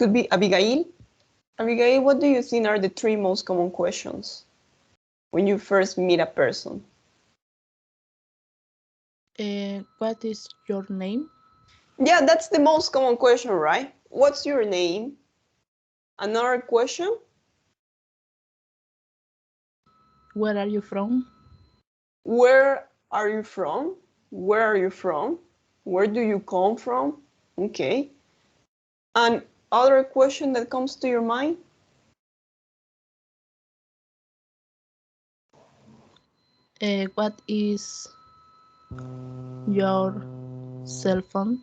Could be Abigail. Abigail, what do you think are the three most common questions when you first meet a person? What is your name? Yeah, that's the most common question, right? What's your name? Another question? Where are you from? Where are you from? Where are you from? Where do you come from? Okay. And other question that comes to your mind? What is your cell phone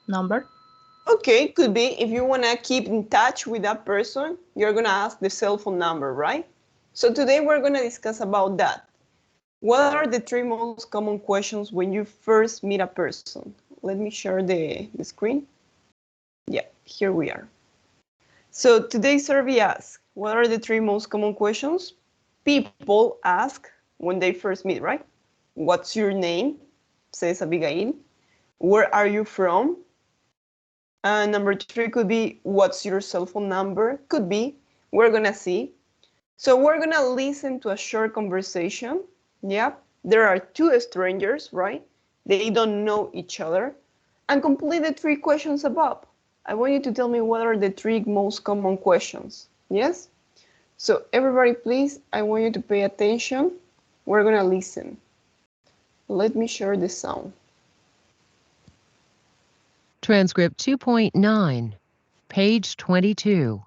number? Okay, could be if you want to keep in touch with that person, you're going to ask the cell phone number, right? So today we're going to discuss about that. What are the three most common questions when you first meet a person? Let me share the screen. Yeah, here we are. So today's survey asks, what are the three most common questions people ask when they first meet, right? What's your name? Says Abigail. Where are you from? And number three could be, what's your cell phone number? Could be, we're gonna see. So we're gonna listen to a short conversation. Yeah, there are two strangers, right? They don't know each other. And complete the three questions above. I want you to tell me what are the three most common questions. Yes? So everybody, please, I want you to pay attention. We're gonna listen. Let me share the sound. Transcript 2.9, page 22.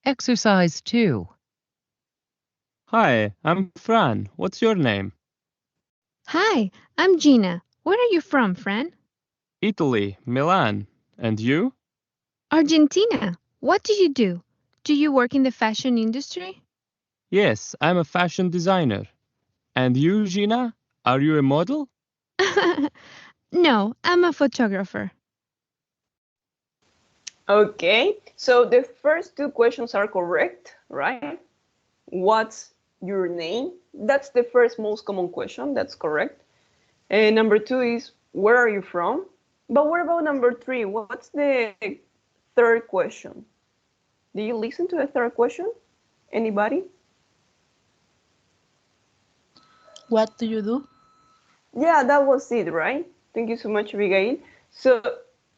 Exercise 2. Hi, I'm Fran. What's your name? Hi, I'm Gina. Where are you from, Fran? Italy, Milan. And you? Argentina. What do you do? Do you work in the fashion industry? Yes, I'm a fashion designer. And you, Gina? Are you a model? No, I'm a photographer. Okay, so the first two questions are correct, right? What's your name? That's the first most common question. That's correct. And number two is, where are you from? But what about number three? What's the third question? Do you listen to the third question? Anybody? What do you do? Yeah, that was it, right? Thank you so much, Abigail. So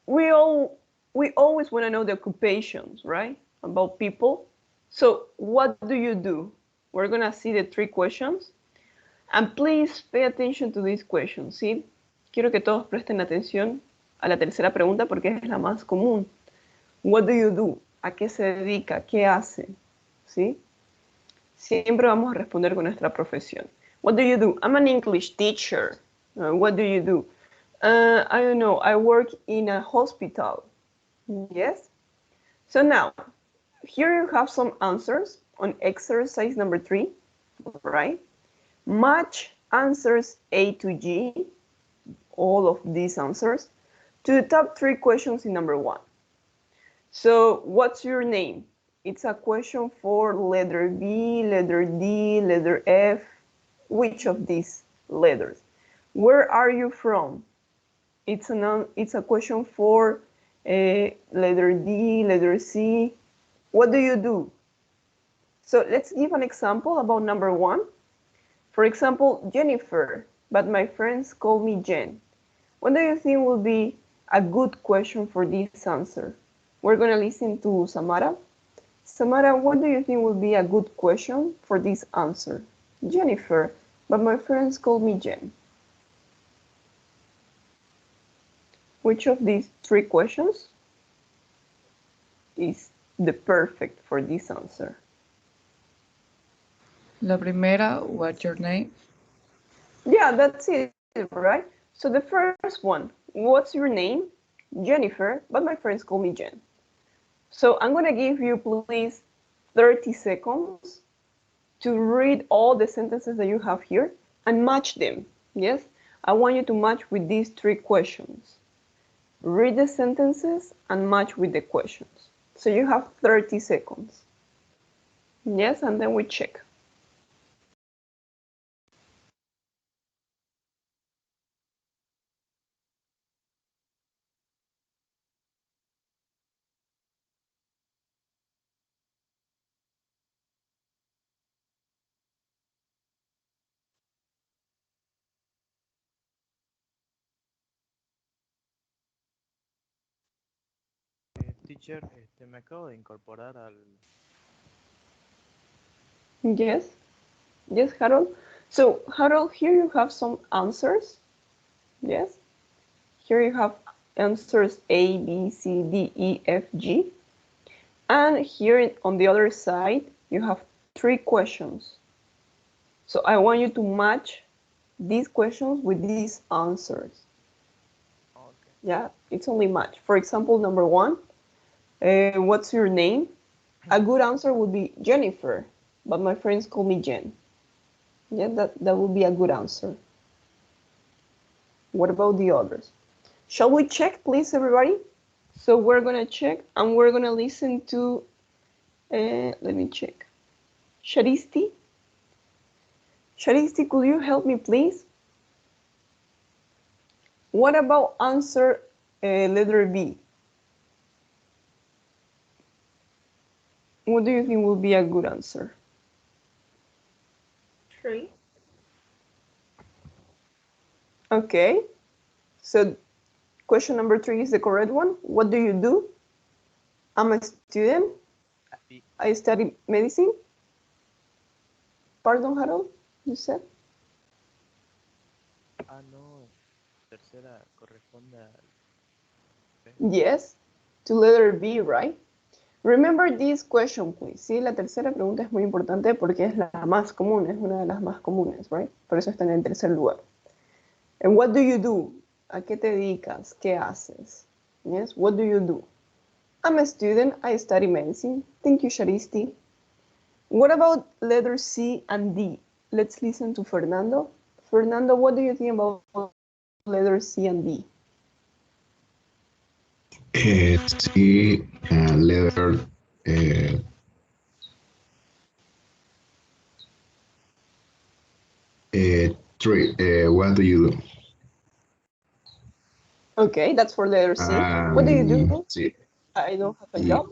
we all we always want to know the occupations, right? About people. So what do you do? We're gonna see the three questions. And please pay attention to these questions, ¿sí? Quiero que todos presten atención a la tercera pregunta porque es la más común. What do you do? ¿A qué se dedica? ¿Qué hace? ¿Sí? Siempre vamos a responder con nuestra profesión. What do you do? I'm an English teacher. What do you do? I don't know. I work in a hospital. Yes? So now, here you have some answers on exercise number 3, right? Match answers A to G, all of these answers, to the top 3 questions in number 1. So, what's your name? It's a question for letter B, letter D, letter F. Which of these letters? Where are you from? It's a question for letter D, letter C. What do you do? So let's give an example about number 1. For example, Jennifer, but my friends call me Jen. What do you think will be a good question for this answer? We're going to listen to Samara. Samara, what do you think will be a good question for this answer? Jennifer, but my friends call me Jen. Which of these 3 questions is the perfect for this answer? La primera, what's your name? Yeah, that's it, right? So the first one, what's your name? Jennifer, but my friends call me Jen. So I'm going to give you, please, 30 seconds to read all the sentences that you have here and match them. Yes? I want you to match with these 3 questions. Read the sentences and match with the questions. So you have 30 seconds. Yes, and then we check. teacher, me acabo de incorporar al... Yes. Yes, Harold. So, Harold, here you have some answers. Yes. Here you have answers A, B, C, D, E, F, G. And here on the other side, you have 3 questions. So I want you to match these questions with these answers. Okay. Yeah, it's only match. For example, number 1, what's your name? A good answer would be Jennifer, but my friends call me Jen. Yeah, that would be a good answer. What about the others? Shall we check, please, everybody? So we're gonna check and we're gonna listen to, let me check. Sharisti? Sharisti, could you help me, please? What about answer letter B? What do you think will be a good answer? 3. Okay, so question number 3 is the correct one. What do you do? I'm a student. B. I study medicine. Pardon, Harold, you said? Ah, no. Tercera corresponde al... Yes, to letter B, right? Remember this question, please. Sí, la tercera pregunta es muy importante porque es la más común, es una de las más comunes, right? Por eso está en el tercer lugar. And what do you do? ¿A qué te dedicas? ¿Qué haces? Yes, what do you do? I'm a student. I study medicine. Thank you, Sharisti. What about letter C and D? Let's listen to Fernando. Fernando, what do you think about letter C and D? C, letter 3. What do you do? Okay, that's for letter C. What do you do? Sí. I don't have a job.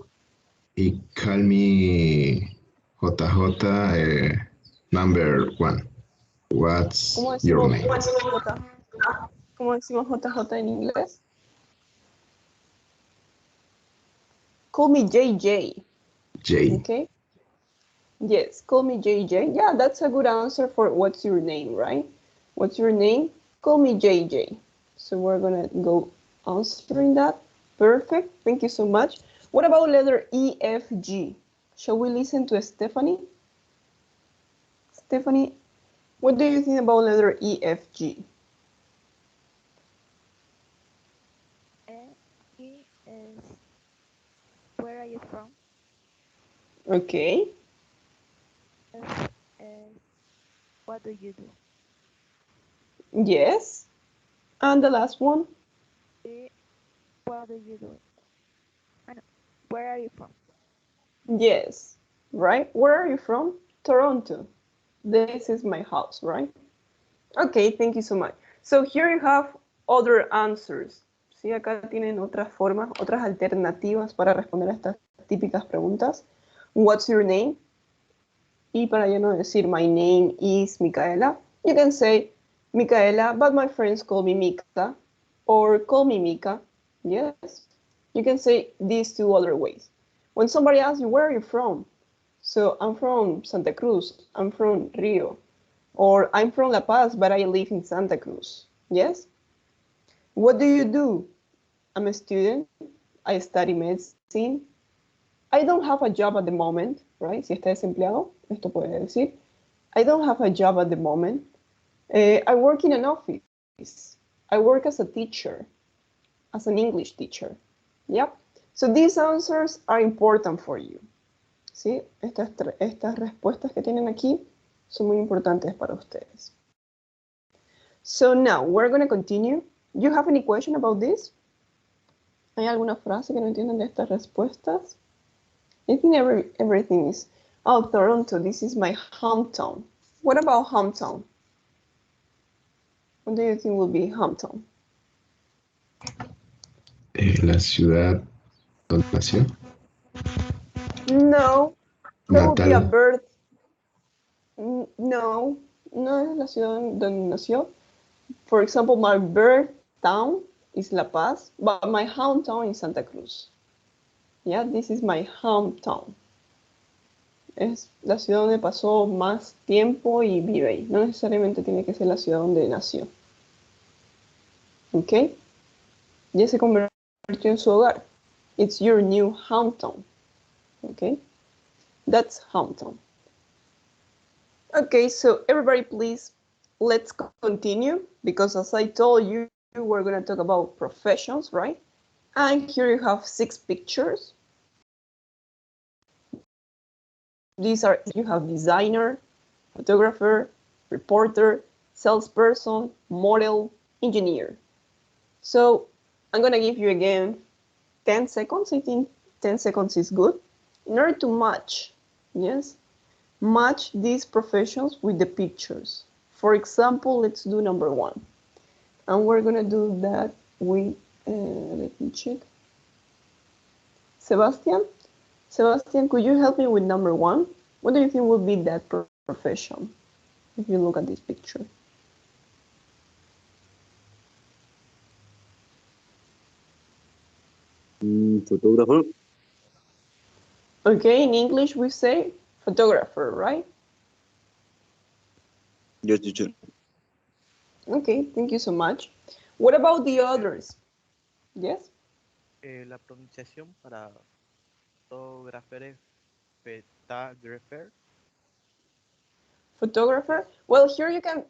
Y call me JJ number 1. What's your name? ¿Cómo decimos JJ en inglés? Call me JJ. J. Okay. Yes, call me JJ. Yeah, that's a good answer for what's your name, right? What's your name? Call me JJ. So we're gonna go answering that. Perfect. Thank you so much. What about letter E, F, G? Shall we listen to Stephanie? Stephanie, what do you think about letter E, F, G? E is where are you from? Okay. F is what do you do? Yes. And the last one? E, what do you do? Where are you from? Yes. Right? Where are you from? Toronto. This is my house, right? Okay, thank you so much. So here you have other answers. Sí, acá tienen otras formas, otras alternativas para responder a estas típicas preguntas. What's your name? Y para ya no decir my name is Micaela, you can say Micaela, but my friends call me Mika, or call me Mika. Yes, you can say these 2 other ways. When somebody asks you, where are you from? So I'm from Santa Cruz, I'm from Rio, or I'm from La Paz, but I live in Santa Cruz. Yes? What do you do? I'm a student, I study medicine. I don't have a job at the moment, right? Si está desempleado, esto puede decir. I don't have a job at the moment. I work in an office. I work as a teacher, as an English teacher. Yep. So these answers are important for you. ¿Sí? Estas respuestas que tienen aquí son muy importantes para ustedes. So now we're going to continue. Do you have any question about this? ¿Hay alguna frase que no entienden de estas respuestas? I think everything is, oh, Toronto, this is my hometown. What about hometown? What do you think will be hometown? La ciudad donde nació. No, that would be a Natal. birth. No, no es la ciudad donde nació. For example, my birth town is La Paz, but my hometown is Santa Cruz. Yeah, this is my hometown. Es la ciudad donde pasó más tiempo y vive ahí. No necesariamente tiene que ser la ciudad donde nació. ¿Ok? Ya se convirtió en su hogar. It's your new hometown. ¿Ok? That's hometown. Okay, so everybody please, let's continue, because as I told you, we're going to talk about professions, right? And here you have 6 pictures. These are, you have designer, photographer, reporter, salesperson, model, engineer. So I'm going to give you again 10 seconds. I think 10 seconds is good in order to match, yes? Match these professions with the pictures. For example, let's do number 1. And we're going to do that with, let me check. Sebastian, could you help me with number 1? What do you think would be that profession if you look at this picture? Photographer. Okay, in English we say photographer, right? Yes, teacher. Okay, thank you so much. What about the others? Yes? La pronunciación para photographer es photographer. Photographer. Well, here you can,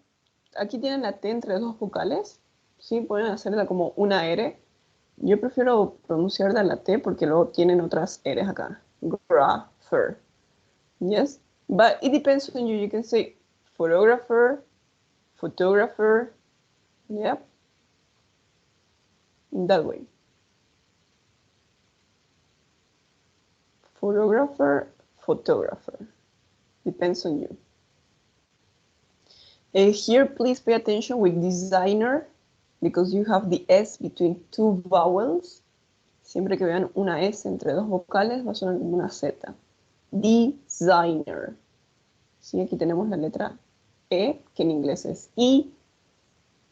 aquí tienen la T entre 2 vocales. Sí, pueden hacerla como una R. Yo prefiero pronunciarla la T porque luego tienen otras R's acá. Grapher. Yes? But it depends on you. You can say photographer, photographer. Yep. That way. Photographer, photographer. Depends on you. Here, please pay attention with designer, because you have the S between 2 vowels. Siempre que vean una S entre 2 vocales, va a sonar como una Z. Designer. Sí, aquí tenemos la letra E, que en inglés es I.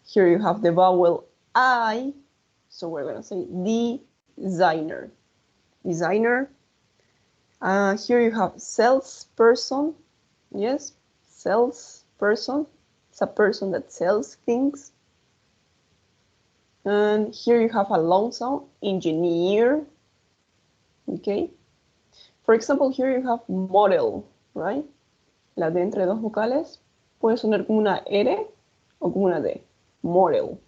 Here you have the vowel I, so we're going to say designer. Designer. Here you have salesperson. Yes, salesperson. It's a person that sells things. And here you have a long sound, engineer. Okay. For example, here you have model, right? La D entre 2 vocales puede sonar como una R o como una D. Model.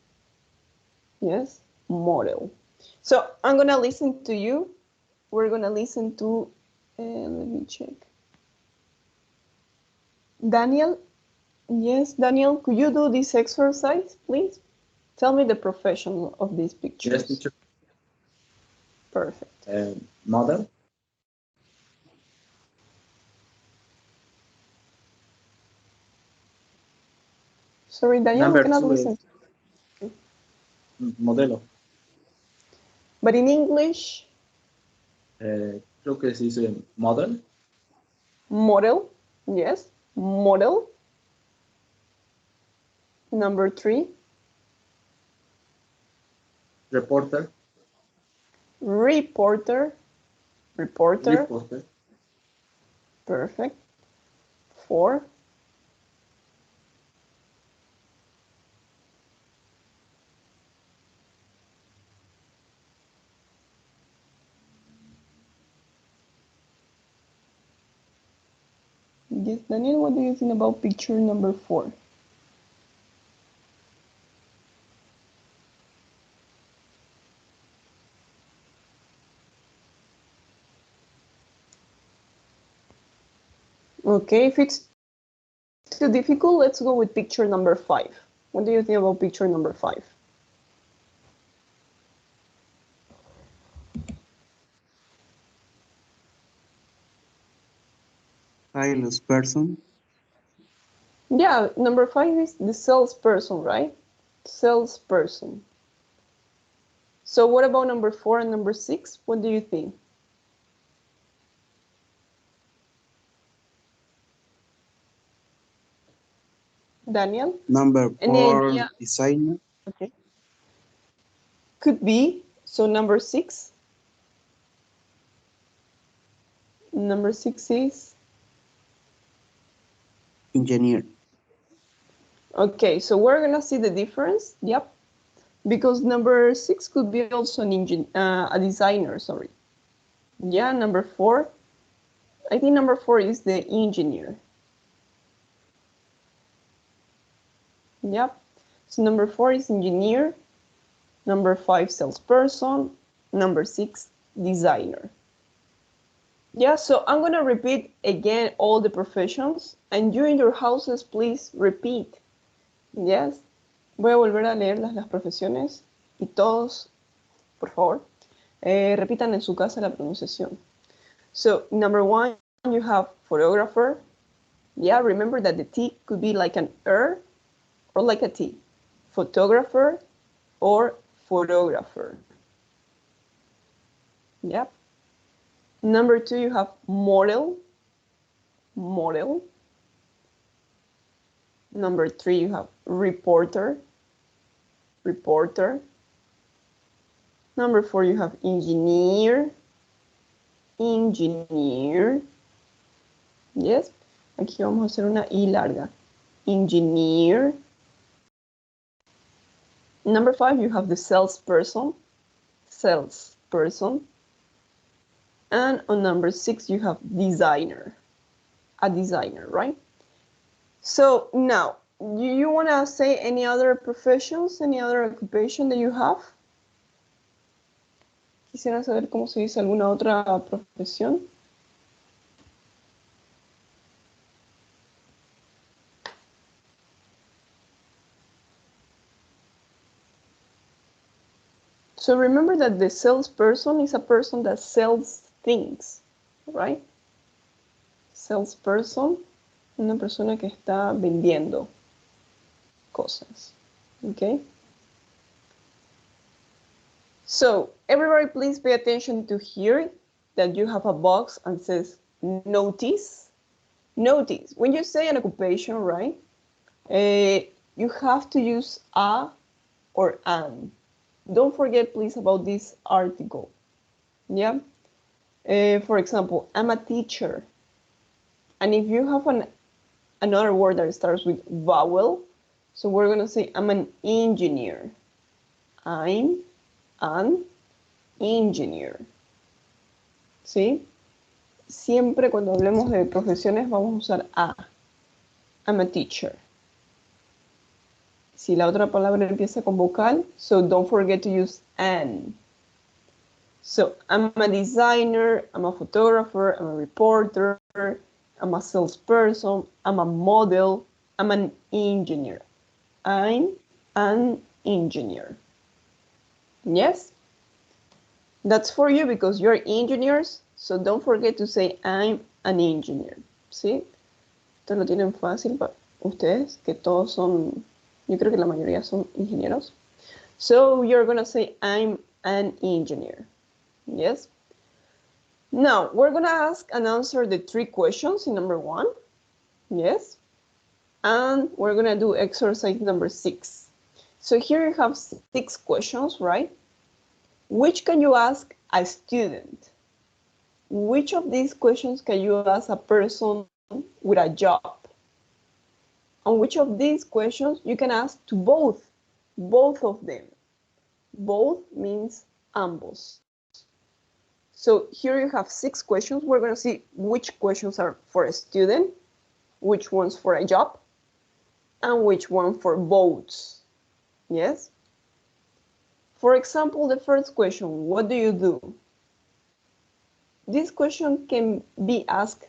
Yes, model. So I'm going to listen to you. We're going to listen to, let me check. Daniel. Yes, Daniel, could you do this exercise, please? Tell me the profession of these pictures. Yes, teacher. Perfect. Model. Sorry, Daniel, Number I cannot 2 listen. Modelo. But in English? Creo que se dice model. Model, yes, model. Number 3. Reporter. Reporter. Reporter. Perfect. 4. Yes, Daniel, what do you think about picture number 4? Okay, if it's too difficult, let's go with picture number 5. What do you think about picture number 5? Salesperson. Yeah, number 5 is the salesperson, right? Salesperson. So what about number 4 and number 6? What do you think? Daniel? Number Any 4, idea? designer. Okay. Could be. So number 6? Number 6 is? Engineer. Okay, so we're gonna see the difference. Yep. Because number 6 could be also a designer, sorry. Yeah, number 4. I think number 4 is the engineer. Yep. So number 4 is engineer. Number 5, salesperson. Number 6, designer. Yeah, so I'm gonna repeat again all the professions, and you in your houses, please repeat. Yes. Voy a volver a leer las profesiones y todos, por favor, repitan en su casa la pronunciación. So, number 1, you have photographer. Yeah, remember that the T could be like an R or like a T. Photographer or photographer. Yep. Number 2, you have model. Model. Number 3, you have reporter. Reporter. Number 4, you have engineer. Engineer. Yes. Aquí vamos a hacer una I larga. Engineer. Number 5, you have the salesperson. Salesperson. And on number 6, you have designer. A designer, right? So now, you want to say any other professions, any other occupation that you have? Quisiera saber cómo se dice alguna otra profesión. So remember that the salesperson is a person that sells things, right? Salesperson, una persona que está vendiendo cosas, okay? So everybody please pay attention to here that you have a box and says notice. Notice, when you say an occupation, right? You have to use a or an. Don't forget please about this article, yeah? For example, I'm a teacher. And if you have another word that starts with vowel, so we're going to say I'm an engineer. I'm an engineer. ¿Sí? Siempre cuando hablemos de profesiones vamos a usar a. I'm a teacher. Si la otra palabra empieza con vocal, so don't forget to use an. So I'm a designer, I'm a photographer, I'm a reporter, I'm a salesperson, I'm a model, I'm an engineer. I'm an engineer. Yes? That's for you because you're engineers, so don't forget to say I'm an engineer. ¿Sí? Esto lo tienen fácil para ustedes, que todos son, yo creo que la mayoría son ingenieros. So you're gonna say I'm an engineer. Yes? Now, we're gonna ask and answer the 3 questions in number 1. Yes? And we're gonna do exercise number 6. So here you have 6 questions, right? Which can you ask a student? Which of these questions can you ask a person with a job? And which of these questions you can ask to both of them? Both means ambos. So here you have 6 questions. We're going to see which questions are for a student, which ones for a job, and which one for both. Yes? For example, the first question, what do you do? This question can be asked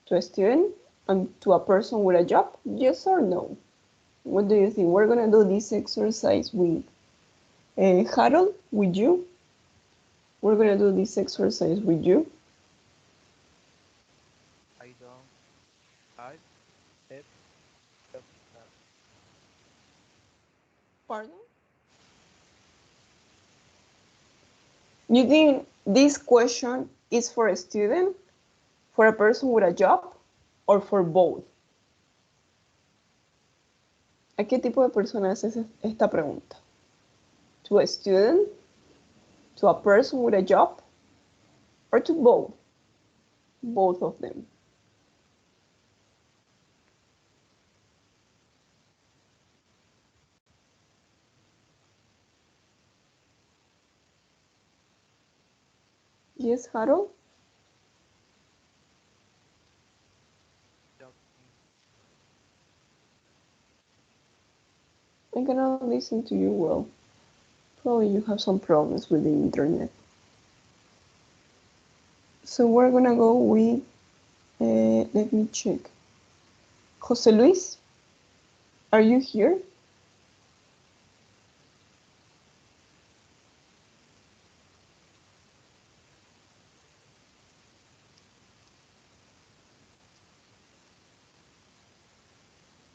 to a student and to a person with a job, yes or no? What do you think? We're going to do this exercise with Harold, with you. We're going to do this exercise with you. Pardon? You think this question is for a student, for a person with a job, or for both? ¿A qué tipo de persona haces esta pregunta? To a student, to a person with a job, or to both? Both of them. Yes, Harold? I cannot listen to you well. Probably you have some problems with the internet. So we're gonna go with, let me check. Jose Luis, are you here?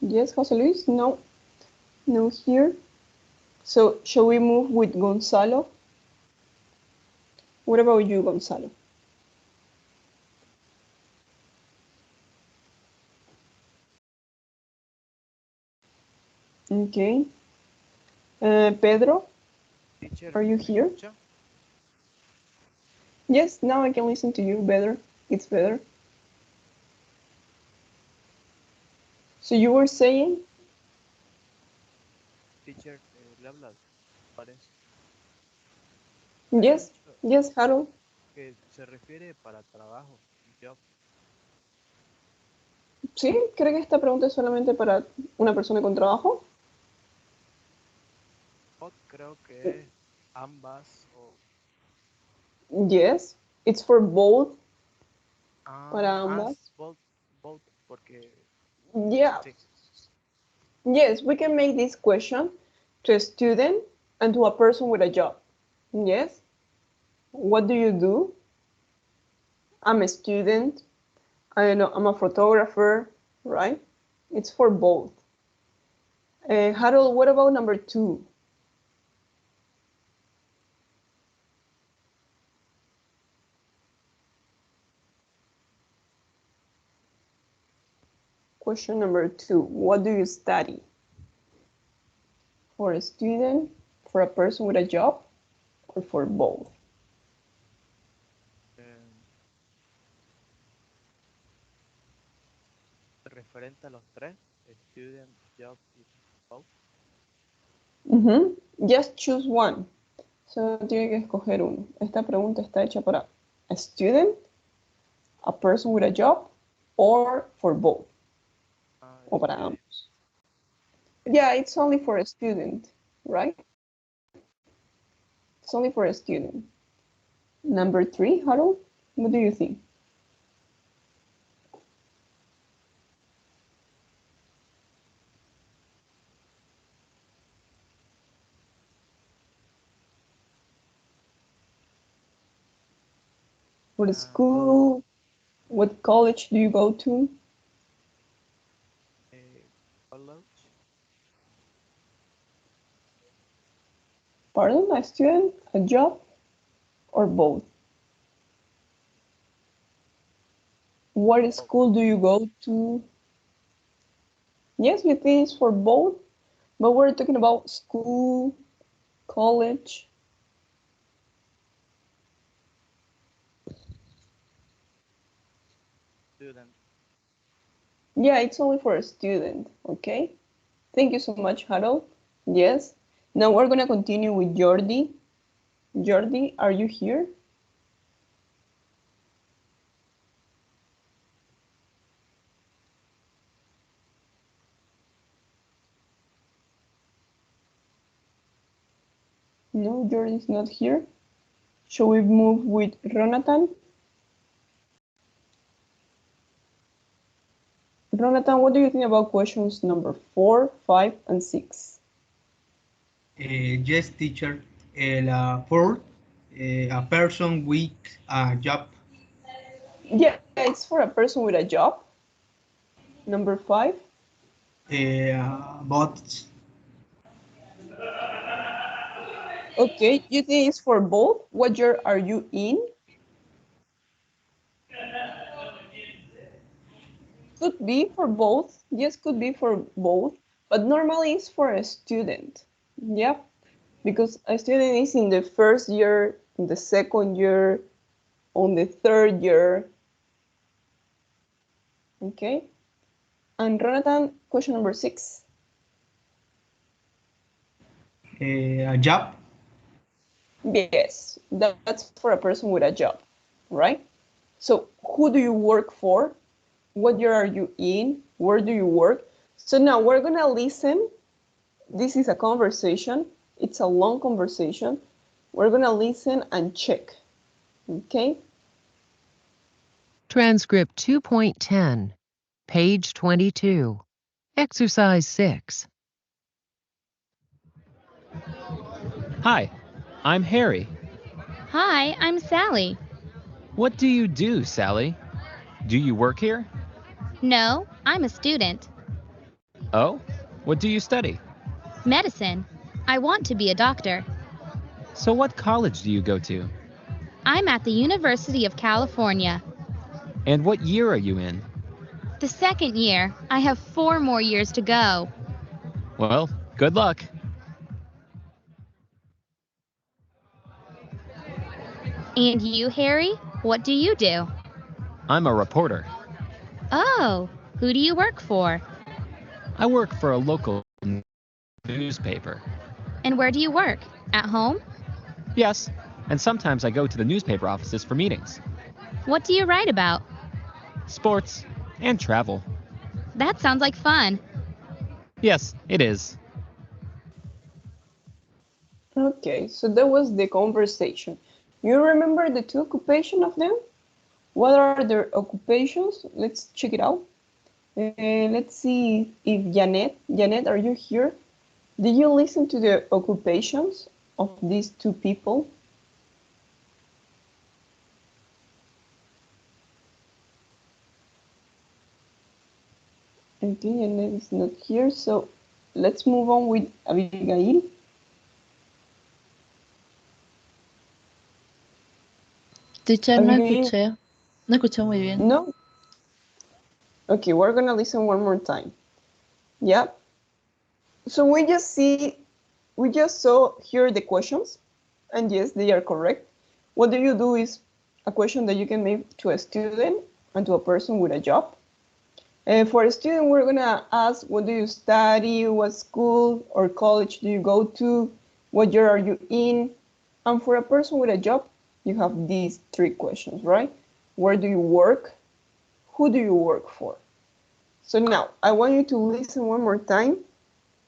Yes, Jose Luis? No, no here. So shall we move with Gonzalo? What about you, Gonzalo? Okay. Pedro, Teacher, are you ¿me here? escucha? Yes, now I can listen to you better. It's better. So you were saying? Teacher, le habla, parece. Yes, yes, Harold. Que se refiere para trabajo, job. ¿Sí? ¿Cree que esta pregunta es solamente para una persona con trabajo? Creo que es ambas o... Yes, it's for both. Para ambas. Both, porque... Yeah. Sí. Yes, we can make this question to a student and to a person with a job. Yes. What do you do? I'm a student. I don't know, I'm a photographer, right? It's for both. Harold, what about number 2? Question number 2, what do you study? For a student, for a person with a job, or for both? Referente a los tres, student, job y both. Just choose one. Solo tiene que escoger uno. Esta pregunta está hecha para a student, a person with a job, or for both. O para ambos. Yeah, it's only for a student, right? It's only for a student. Number 3, Harold, what do you think? What school, what college do you go to? College. Pardon, a student, a job, or both? What school do you go to? Yes, we think it's for both, but we're talking about school, college. Student. Yeah, it's only for a student, okay? Thank you so much, Harold. Yes. Now we're gonna continue with Jordi. Jordi, are you here? No, Jordi's not here. Shall we move with Ronatan? Ronatan, what do you think about questions number 4, 5, and 6? Yes, teacher. For a person with a job. Yeah, it's for a person with a job. Number 5. But Okay, you think it's for both? What year are you in? Could be for both. Yes, could be for both. But normally it's for a student. Yeah, because a student is in the first year, in the second year, on the third year. Okay. And Jonathan, question number 6. A job. Yes, that's for a person with a job, right? So who do you work for? What year are you in? Where do you work? So now we're gonna listen. This is a conversation. It's a long conversation. We're gonna listen and check, okay? Transcript 2.10, page 22. Exercise 6. Hi, I'm Harry. Hi, I'm Sally. What do you do, Sally? Do you work here? No, I'm a student. Oh, what do you study? Medicine. I want to be a doctor. So what college do you go to? I'm at the University of California. And what year are you in? The second year. I have 4 more years to go. Well, good luck. And you, Harry? What do you do? I'm a reporter. Oh, who do you work for? I work for a local newspaper. And where do you work? At home? Yes, and sometimes I go to the newspaper offices for meetings. What do you write about? Sports and travel. That sounds like fun. Yes, it is. Okay, so that was the conversation. You remember the 2 occupations of them? What are their occupations? Let's check it out. Let's see if Janet, are you here? Did you listen to the occupations of these 2 people? Okay, Janet is not here, so let's move on with Abigail. Teacher, no Abigail. escuché. No escuché muy bien. No? Okay, we're gonna listen one more time. Yeah. So we just saw here the questions, and yes, they are correct. What do you do is a question that you can make to a student and to a person with a job. For a student, we're gonna ask, what do you study? What school or college do you go to? What year are you in? And for a person with a job, you have these 3 questions, right? Where do you work? Who do you work for? So now, I want you to listen one more time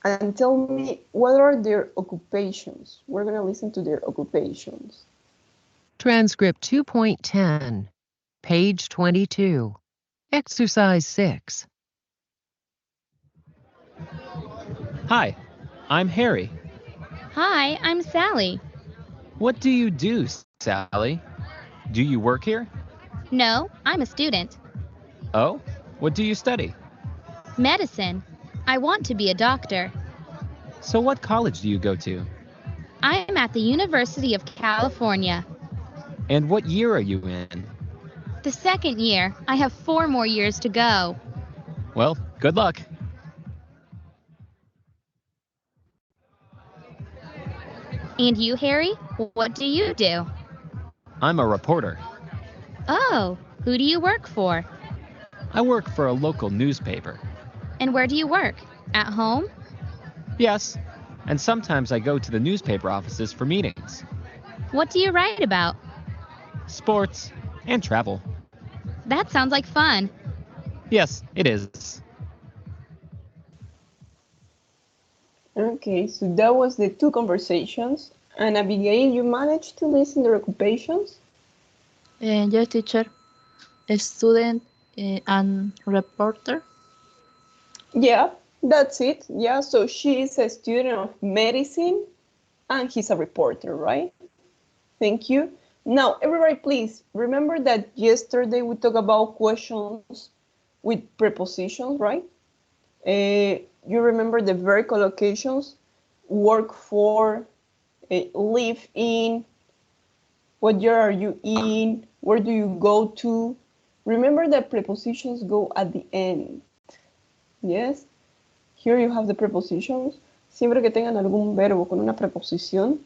and tell me what are their occupations. We're gonna listen to their occupations. Transcript 2.10, page 22. Exercise 6. Hi, I'm Harry. Hi, I'm Sally. What do you do, Sally? Do you work here? No, I'm a student. Oh, what do you study? Medicine. I want to be a doctor. So what college do you go to? I'm at the University of California. And what year are you in? The second year. I have 4 more years to go. Well, good luck. And you, Harry? What do you do? I'm a reporter. Oh, who do you work for? I work for a local newspaper. And where do you work? At home? Yes, and sometimes I go to the newspaper offices for meetings. What do you write about? Sports and travel. That sounds like fun. Yes, it is. Okay, so that was the 2 conversations. And Abigail, you managed to listen their occupations? Yes, teacher. A student and reporter. Yeah, that's it. Yeah, so she is a student of medicine and he's a reporter, right? Thank you. Now, everybody, please remember that yesterday we talked about questions with prepositions, right? You remember the verb collocations, work for, live in, what year are you in, where do you go to? Remember that prepositions go at the end. Yes? Here you have the prepositions. Siempre que tengan algún verbo con una preposición,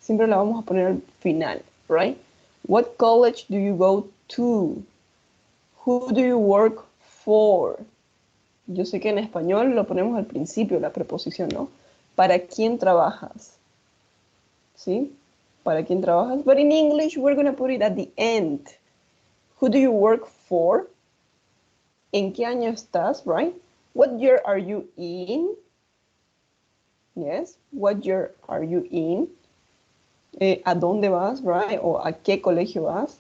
siempre la vamos a poner al final, right? What college do you go to? Who do you work for. Yo sé que en español lo ponemos al principio, la preposición, ¿no? ¿Para quién trabajas? ¿Sí? ¿Para quién trabajas? But in English, we're going to put it at the end. Who do you work for? ¿En qué año estás, right? What year are you in? Yes, what year are you in? ¿A dónde vas, right? O ¿a qué colegio vas?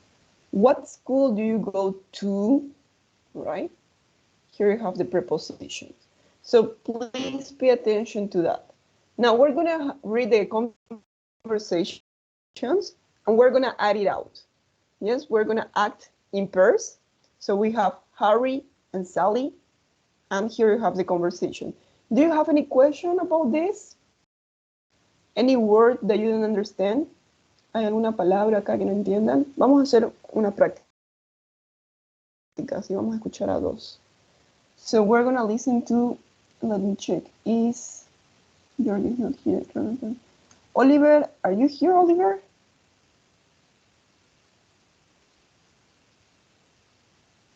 What school do you go to, right? Here you have the prepositions. So please pay attention to that. Now we're going to read the conversations and we're going to add it out. Yes, we're going to act in pairs. So we have Harry and Sally, and here you have the conversation. Do you have any question about this? Any word that you don't understand? ¿Hay alguna palabra acá que no entiendan? Vamos a hacer una práctica. Así vamos a escuchar a dos. So we're going to listen to, let me check, is, George is not here. Oliver, are you here, Oliver?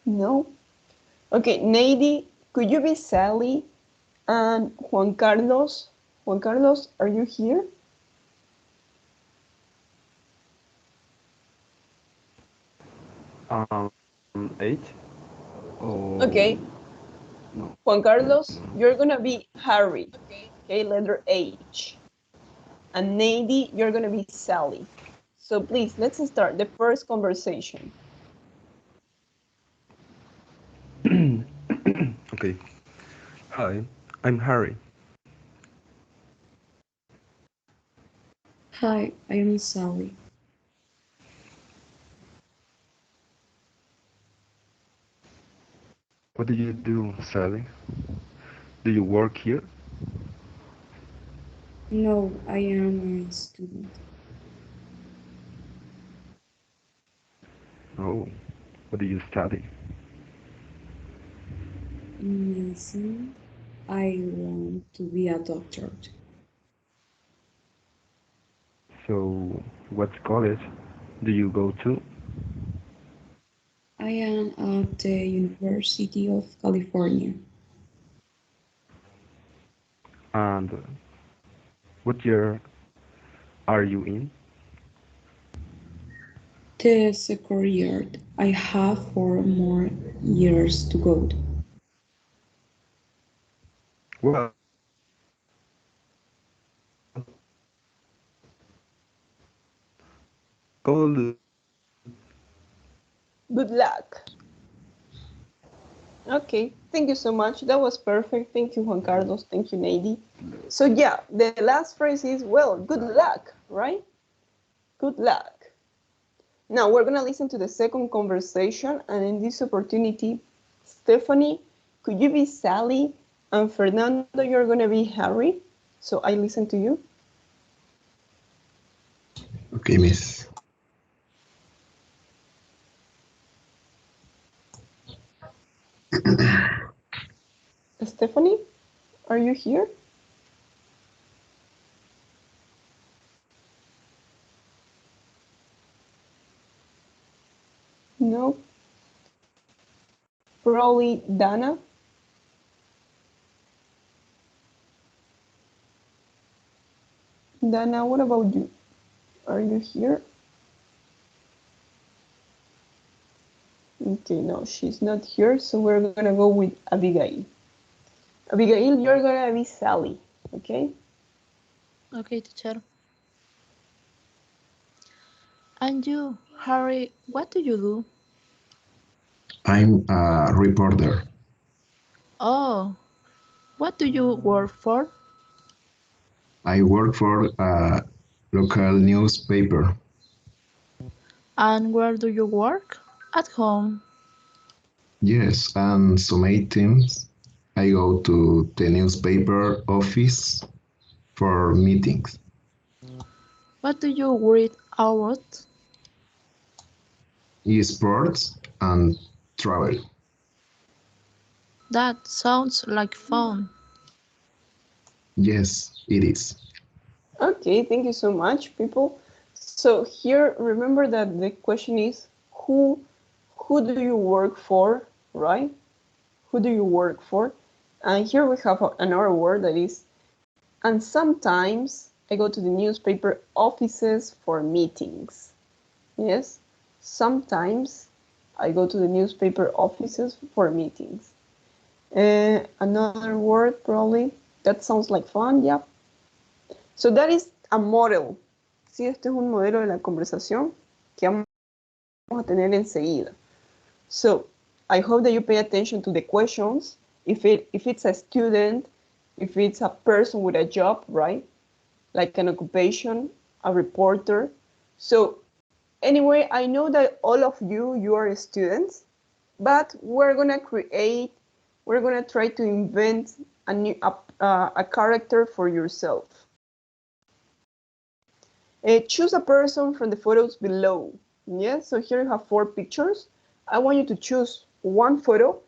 No? Okay, Nady, could you be Sally? And Juan Carlos, are you here? H. Okay. No. Juan Carlos, you're gonna be Harry. Okay, letter H. And Nady, you're gonna be Sally. So please, let's start the first conversation. Okay. Hi, I'm Harry. Hi, I am Sally. What do you do, Sally? Do you work here? No, I am a student. Oh, what do you study? Medicine. I want to be a doctor. So, what college do you go to? I am at the University of California. And what year are you in? The second year. I have 4 more years to go. Well, good. Good luck. Okay, thank you so much. That was perfect. Thank you, Juan Carlos. Thank you, Nady. So yeah, the last phrase is, well, good luck, right? Good luck. Now we're gonna listen to the second conversation, and in this opportunity, Stephanie, could you be Sally? And Fernando, you're gonna be Harry. So I listen to you. Okay, miss. Stephanie, are you here? No. Probably Dana. Dana, what about you? Are you here? Okay, no, she's not here, so we're gonna go with Abigail. Abigail, you're gonna be Sally, okay? Okay, teacher. And you, Harry, what do you do? I'm a reporter. Oh, what do you work for? I work for a local newspaper. And where do you work? At home. Yes, and some times I go to the newspaper office for meetings. What do you read about? Sports and travel. That sounds like fun. Yes, it is. Okay, thank you so much, people. So here, remember that the question is, who do you work for, right? Who do you work for? And here we have another word that is, and sometimes I go to the newspaper offices for meetings. Yes, sometimes I go to the newspaper offices for meetings. Another word probably, that sounds like fun, yeah. So that is a model. Sí, este es un modelo de la conversación que vamos a tener enseguida. So I hope that you pay attention to the questions. If it's a student, if it's a person with a job, right? Like an occupation, a reporter. So anyway, I know that all of you are students, but we're gonna try to invent a character for yourself. Choose a person from the photos below. Yes, so here you have 4 pictures. I want you to choose one photo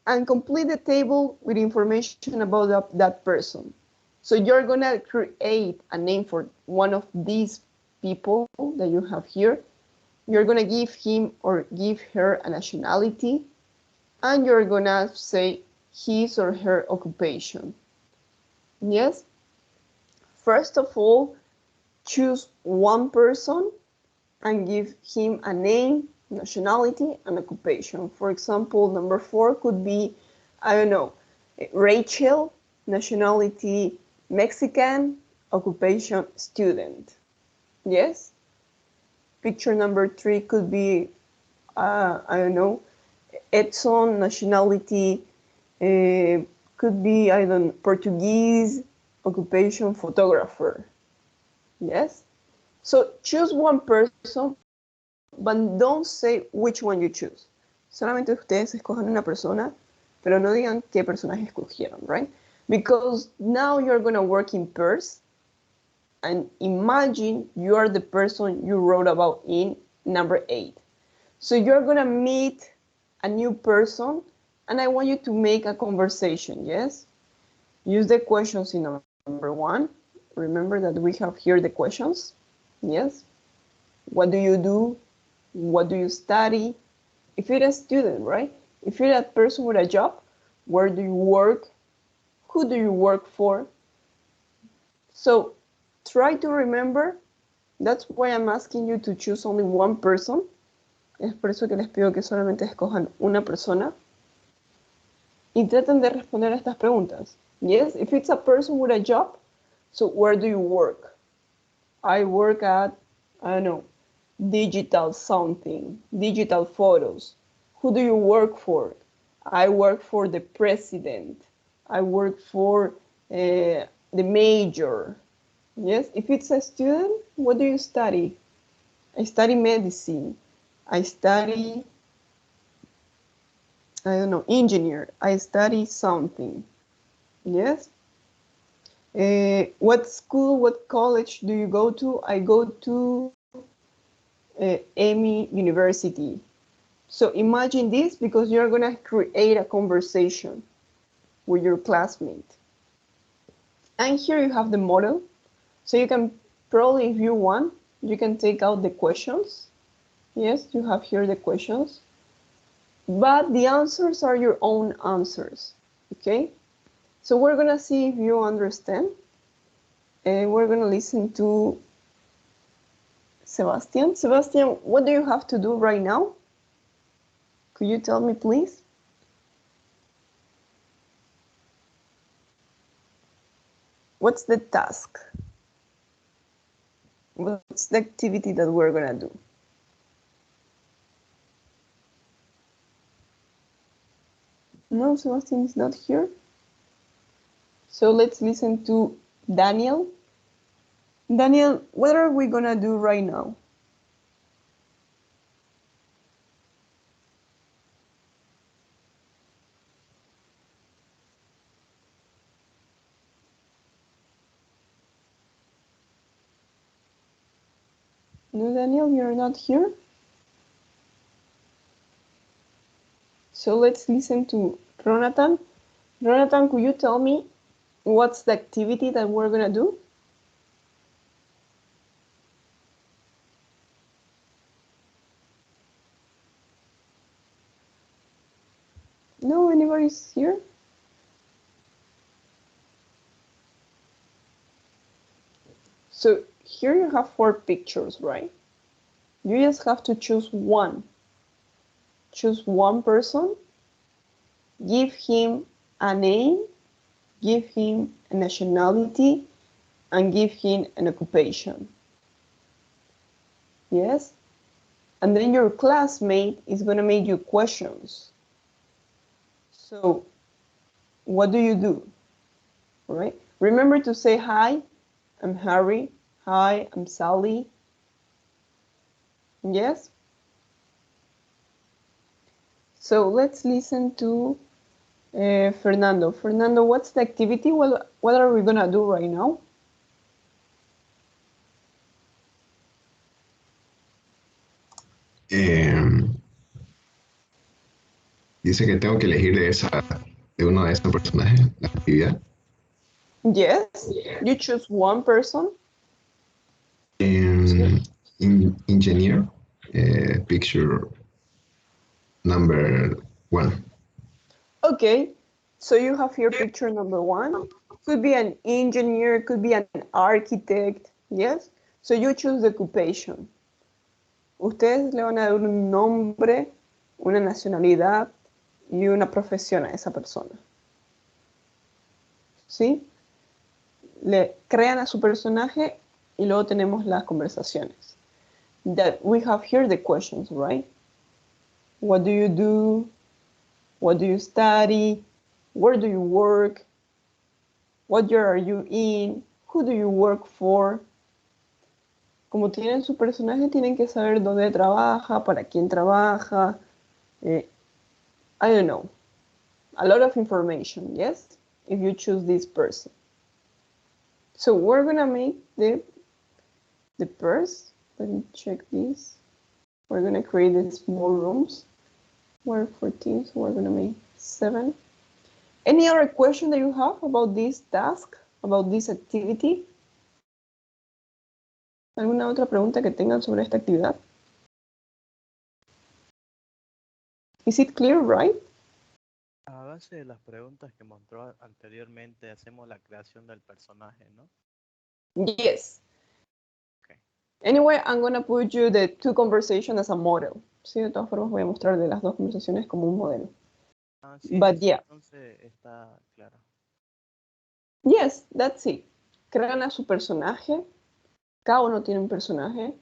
and complete the table with information about that person. So you're gonna create a name for one of these people that you have here. You're gonna give him or give her a nationality, and you're gonna say his or her occupation. Yes? First of all, choose one person and give him a name, nationality, and occupation. For example, number 4 could be, I don't know, Rachel, nationality Mexican, occupation student. Yes? Picture number 3 could be, I don't know, Edson, nationality could be, I don't know, Portuguese, occupation photographer. Yes? So choose one person, but don't say which one you choose. Solamente ustedes escojan una persona, pero no digan qué personaje escogieron, right? Because now you're going to work in pairs, and imagine you are the person you wrote about in number 8. So you're going to meet a new person, and I want you to make a conversation, yes? Use the questions in number 1. Remember that we have here the questions, yes? What do you do? What do you study? If you're a student, right? If you're a person with a job, where do you work? Who do you work for? So try to remember. That's why I'm asking you to choose only one person. Es por eso que les pido que solamente escojan una persona. Y traten de responder a estas preguntas. Yes, if it's a person with a job, so where do you work? I work at, I don't know, digital something, digital photos. Who do you work for? I work for the president. I work for the major. Yes, if it's a student, what do you study? I study medicine. I study, I don't know, engineer. I study something. Yes. What school, what college do you go to? I go to Amy University. So imagine this, because you're going to create a conversation with your classmate. And here you have the model. So you can probably, if you want, you can take out the questions. Yes, you have here the questions. But the answers are your own answers. Okay? So we're going to see if you understand. And we're going to listen to Sebastian. Sebastian, what do you have to do right now? Could you tell me, please? What's the task? What's the activity that we're going to do? No, Sebastian is not here. So let's listen to Daniel. Daniel, what are we going to do right now? No, Daniel, you're not here. So let's listen to Ronatan. Ronatan, could you tell me what's the activity that we're going to do? No, anybody's here? So here you have 4 pictures, right? You just have to choose one. Choose one person, give him a name, give him a nationality, and give him an occupation. Yes? And then your classmate is going to make you questions. So what do you do? All right? Remember to say, hi, I'm Harry. Hi, I'm Sally. Yes? So let's listen to Fernando. Fernando, what's the activity? Well, what are we going to do right now? Dice que tengo que elegir de uno de esos personajes la actividad. Yes, you choose one person. Engineer, picture number 1. Okay, so you have here picture number 1. Could be an engineer, could be an architect, yes? So you choose the occupation. Ustedes le van a dar un nombre, una nacionalidad y una profesión a esa persona. ¿Sí? Le crean a su personaje y luego tenemos las conversaciones. That we have here the questions, right? What do you do? What do you study? Where do you work? What year are you in? Who do you work for? Como tienen su personaje, tienen que saber dónde trabaja, para quién trabaja. I don't know. A lot of information, yes? If you choose this person. So we're gonna make the purse. Let me check this. We're gonna create the small rooms. We're 14, so we're gonna make 7. Any other question that you have about this task, about this activity? ¿Alguna otra pregunta que tengan sobre esta actividad? Is it clear, right? A base de las preguntas que mostró anteriormente, hacemos la creación del personaje, ¿no? Yes. Okay. Anyway, I'm gonna put you the 2 conversations as a model. Sí, de todas formas voy a mostrar de las 2 conversaciones como un modelo. Sí, But yeah. Entonces está claro. Yes, that's it. Crean a su personaje. Cada uno tiene un personaje.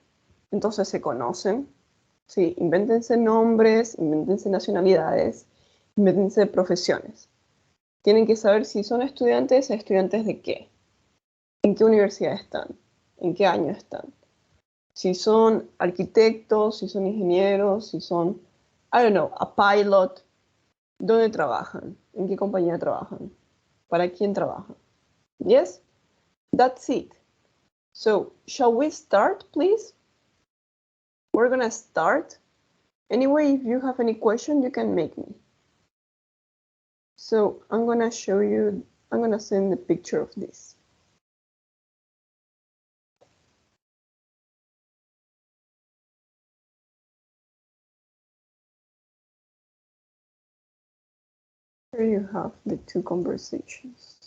Entonces se conocen. Sí, invéntense nombres, invéntense nacionalidades, invéntense profesiones. Tienen que saber si son estudiantes de qué. ¿En qué universidad están? ¿En qué año están? Si son arquitectos, si son ingenieros, si son, I don't know, a pilot. ¿Dónde trabajan? ¿En qué compañía trabajan? ¿Para quién trabajan? Yes? That's it. So, shall we start, please? We're gonna start. Anyway, if you have any question, you can make me. So, I'm gonna show you, I'm gonna send the picture of this. Here you have the 2 conversations.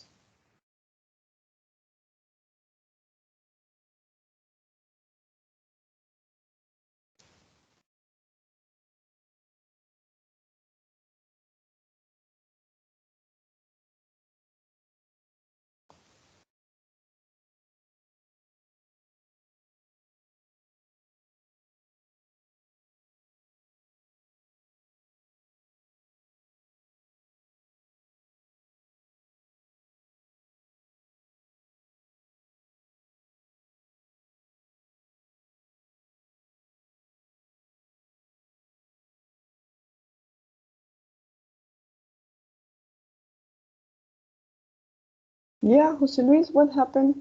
Yeah, Jose Luis, what happened?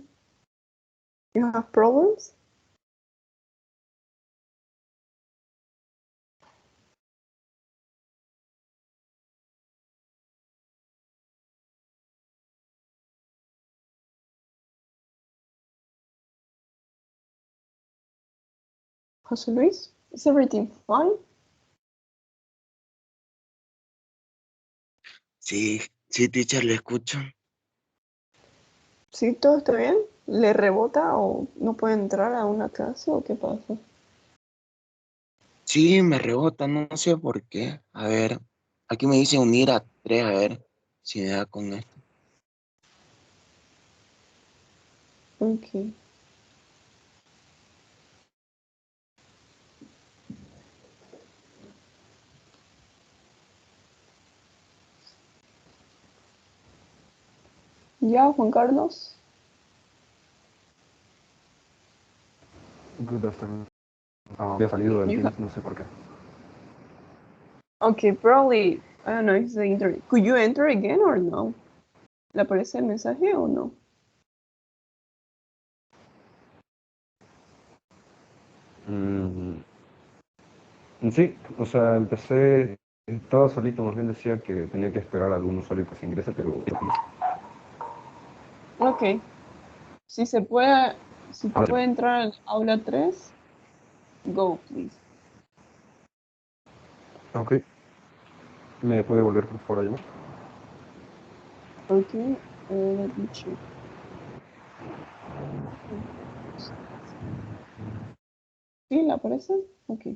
You have problems? Jose Luis, is everything fine? Sí, sí, teacher, le escucho. ¿Sí, todo está bien? ¿Le rebota o no puede entrar a una clase o qué pasa? Sí, me rebota, no sé por qué. A ver, aquí me dice unir a 3, a ver si me da con esto. Ok. ¿Ya, Juan Carlos? Good afternoon. Había salido del You Teams, no sé por qué. Okay, probably, I don't know, it's the internet. Could you enter again or no? ¿Le aparece el mensaje o no? Mm, sí, o sea, empecé, estaba solito, más bien decía que tenía que esperar a algún usuario que se ingrese, pero... Ok. Si se puede entrar al aula 3, go, please. Ok, ¿me puede volver por favor a llamar? Okay, let me check. ¿Sí, le aparece? Ok.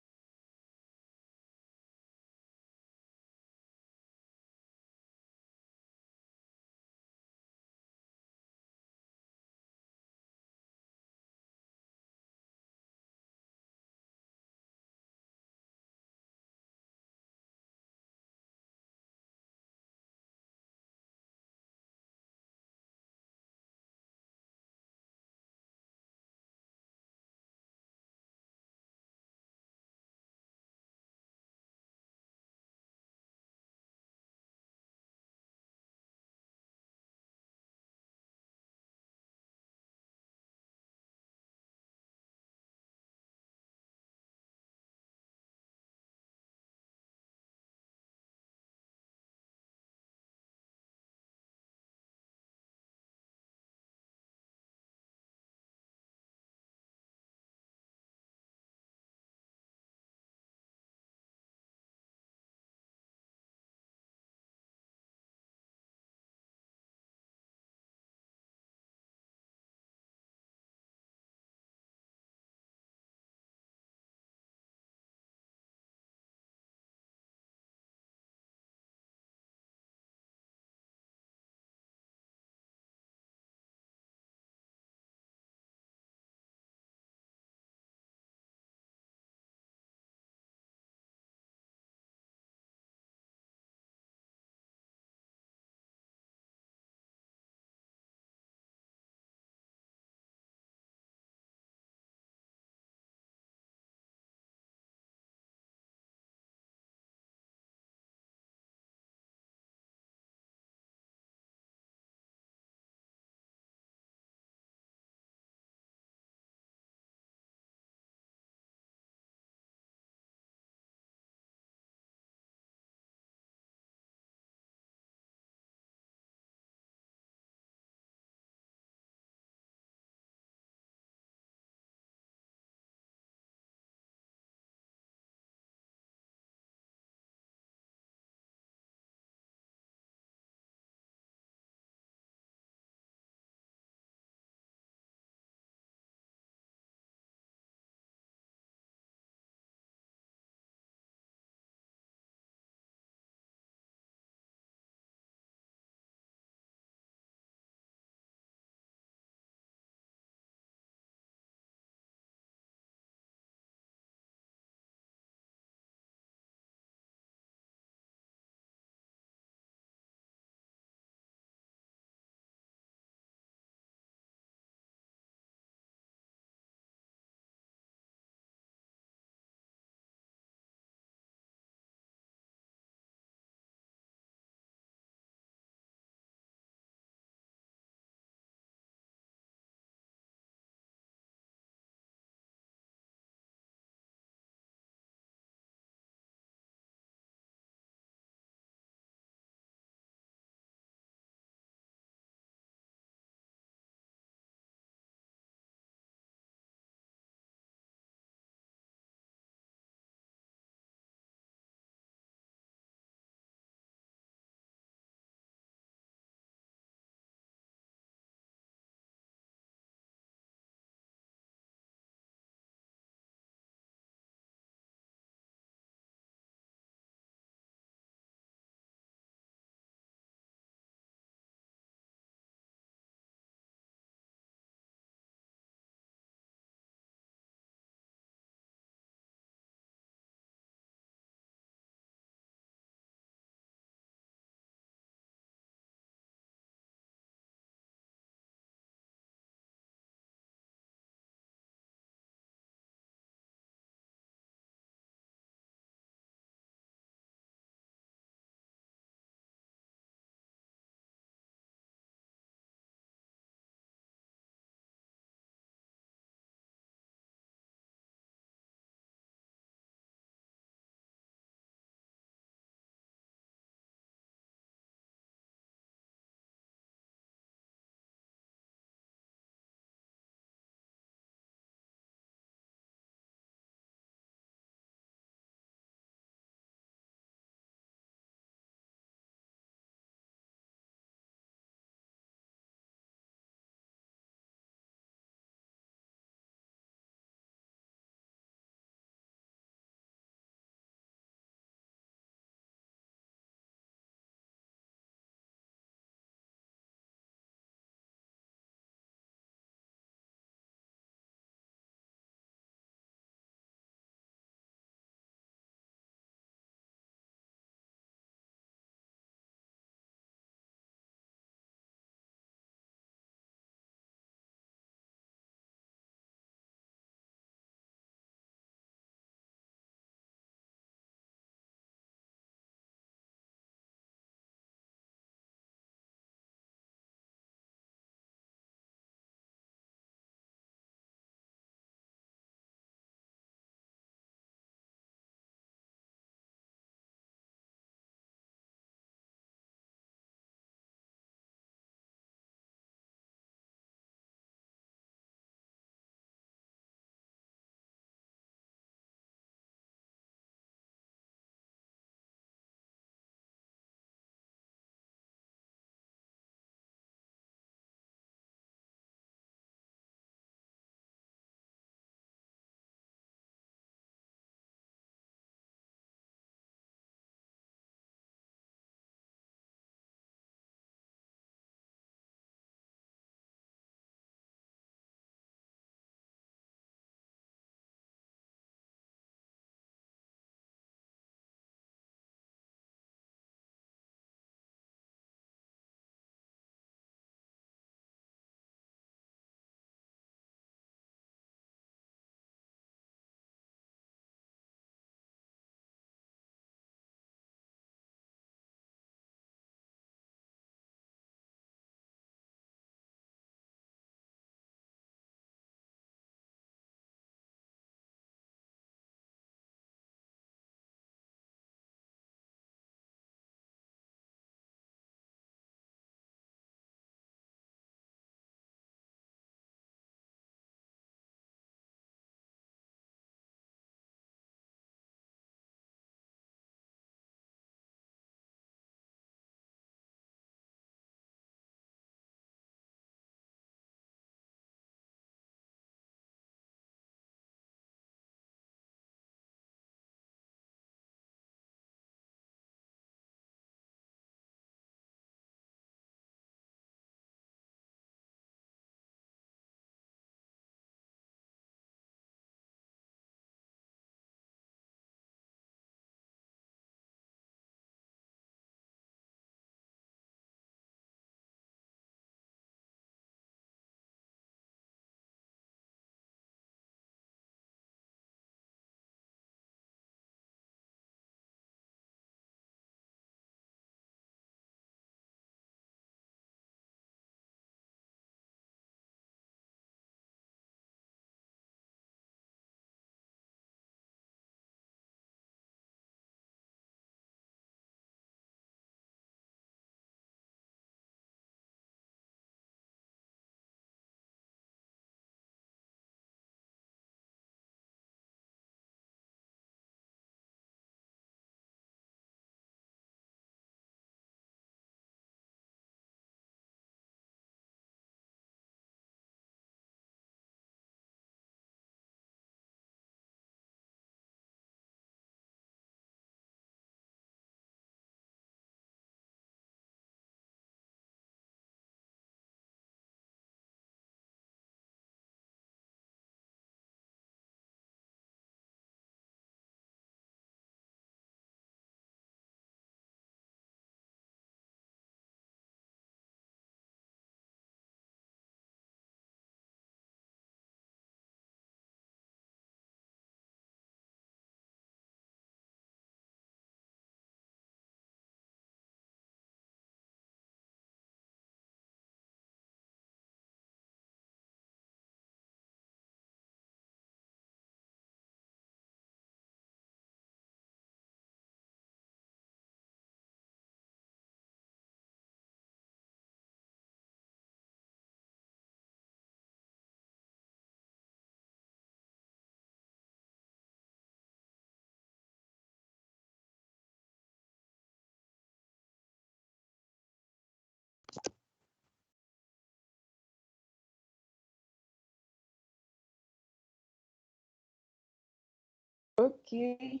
Okay.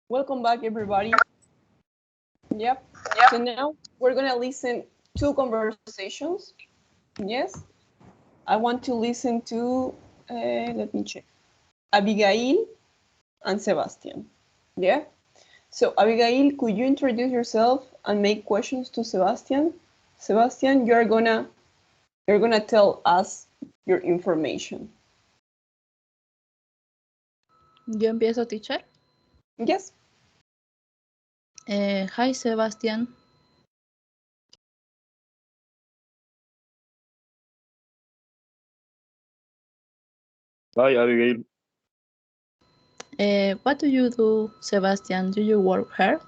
Welcome back, everybody. Yep. So now we're gonna listen two conversations. Yes. I want to listen to, let me check, Abigail and Sebastian. Yeah. So Abigail, could you introduce yourself and make questions to Sebastian? Sebastian, you're gonna tell us your information. Yo empiezo, teacher. Yes. Hi, Sebastian. Hi, Abigail. What do you do, Sebastian? Do you work here?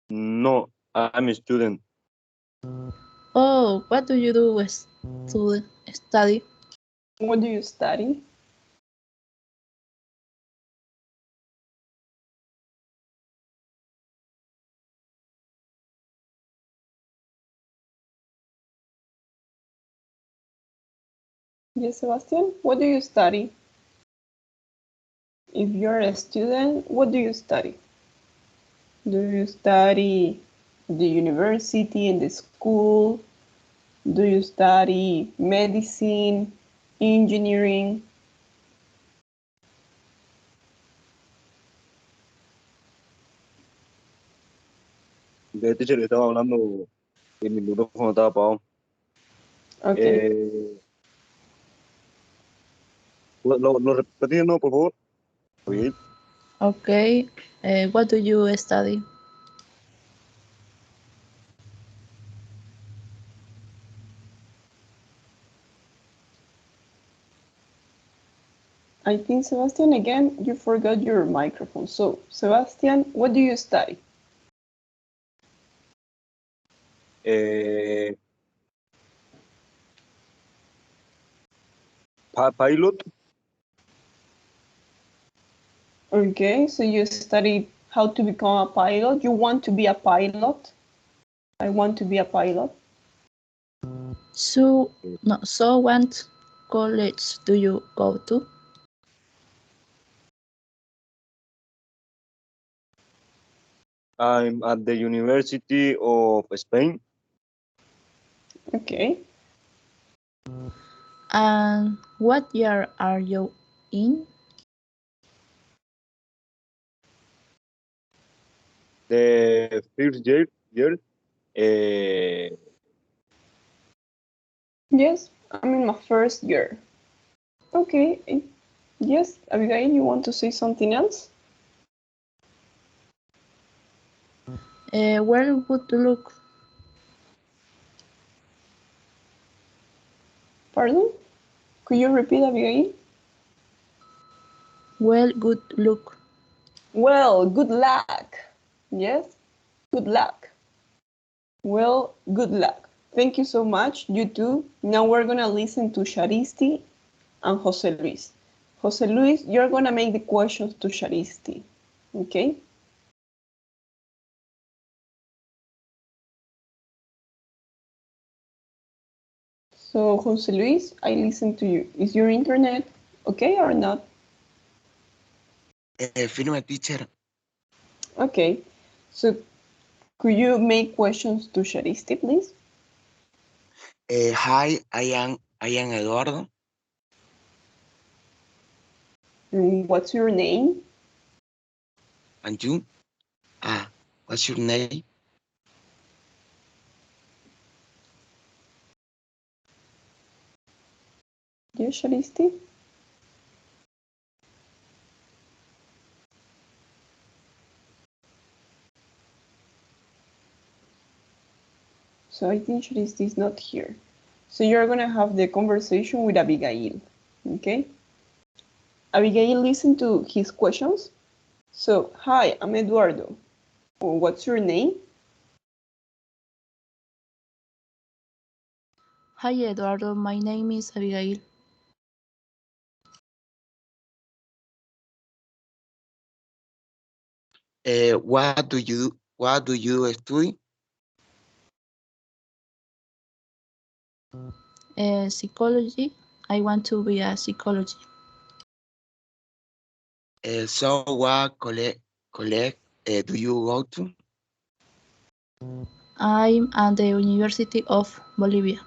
No, I'm a student. Oh, what do you do? Study? What do you study? Yes, Sebastian, what do you study? If you're a student, what do you study? Do you study the university and the school? Do you study medicine, engineering? De teacher, estaba hablando y mi micrófono estaba apagado. Okay. Lo repetí de nuevo, por favor. Abigail. Okay. What do you study? I think, Sebastian, again, you forgot your microphone. So, Sebastian, what do you study? Pilot. Okay, so you study how to become a pilot. You want to be a pilot? I want to be a pilot. So what college do you go to? I'm at the University of Spain. Okay. And what year are you in? The first year. Yes, I'm in my first year. Okay. Yes, Abigail, you want to say something else? Where would you look? Pardon? Could you repeat, Abigail? Well, good luck. Well, good luck. Yes, good luck. Well, good luck. Thank you so much, you too. Now we're gonna listen to Sharisti and Jose Luis. Jose Luis, you're gonna make the questions to Sharisti, okay? So, Jose Luis, I listen to you. Is your internet okay or not? Firme, teacher. Okay. So, could you make questions to Sharisti, please? Hi, I am Eduardo. What's your name? And you? What's your name? Yes, Sharisti? So I think Sharisti is not here. So you're gonna have the conversation with Abigail, okay? Abigail, listen to his questions. So, hi, I'm Eduardo. What's your name? Hi, Eduardo. My name is Abigail. What do you study? Psychology. I want to be a psychologist. So what college do you go to? I'm at the University of Bolivia.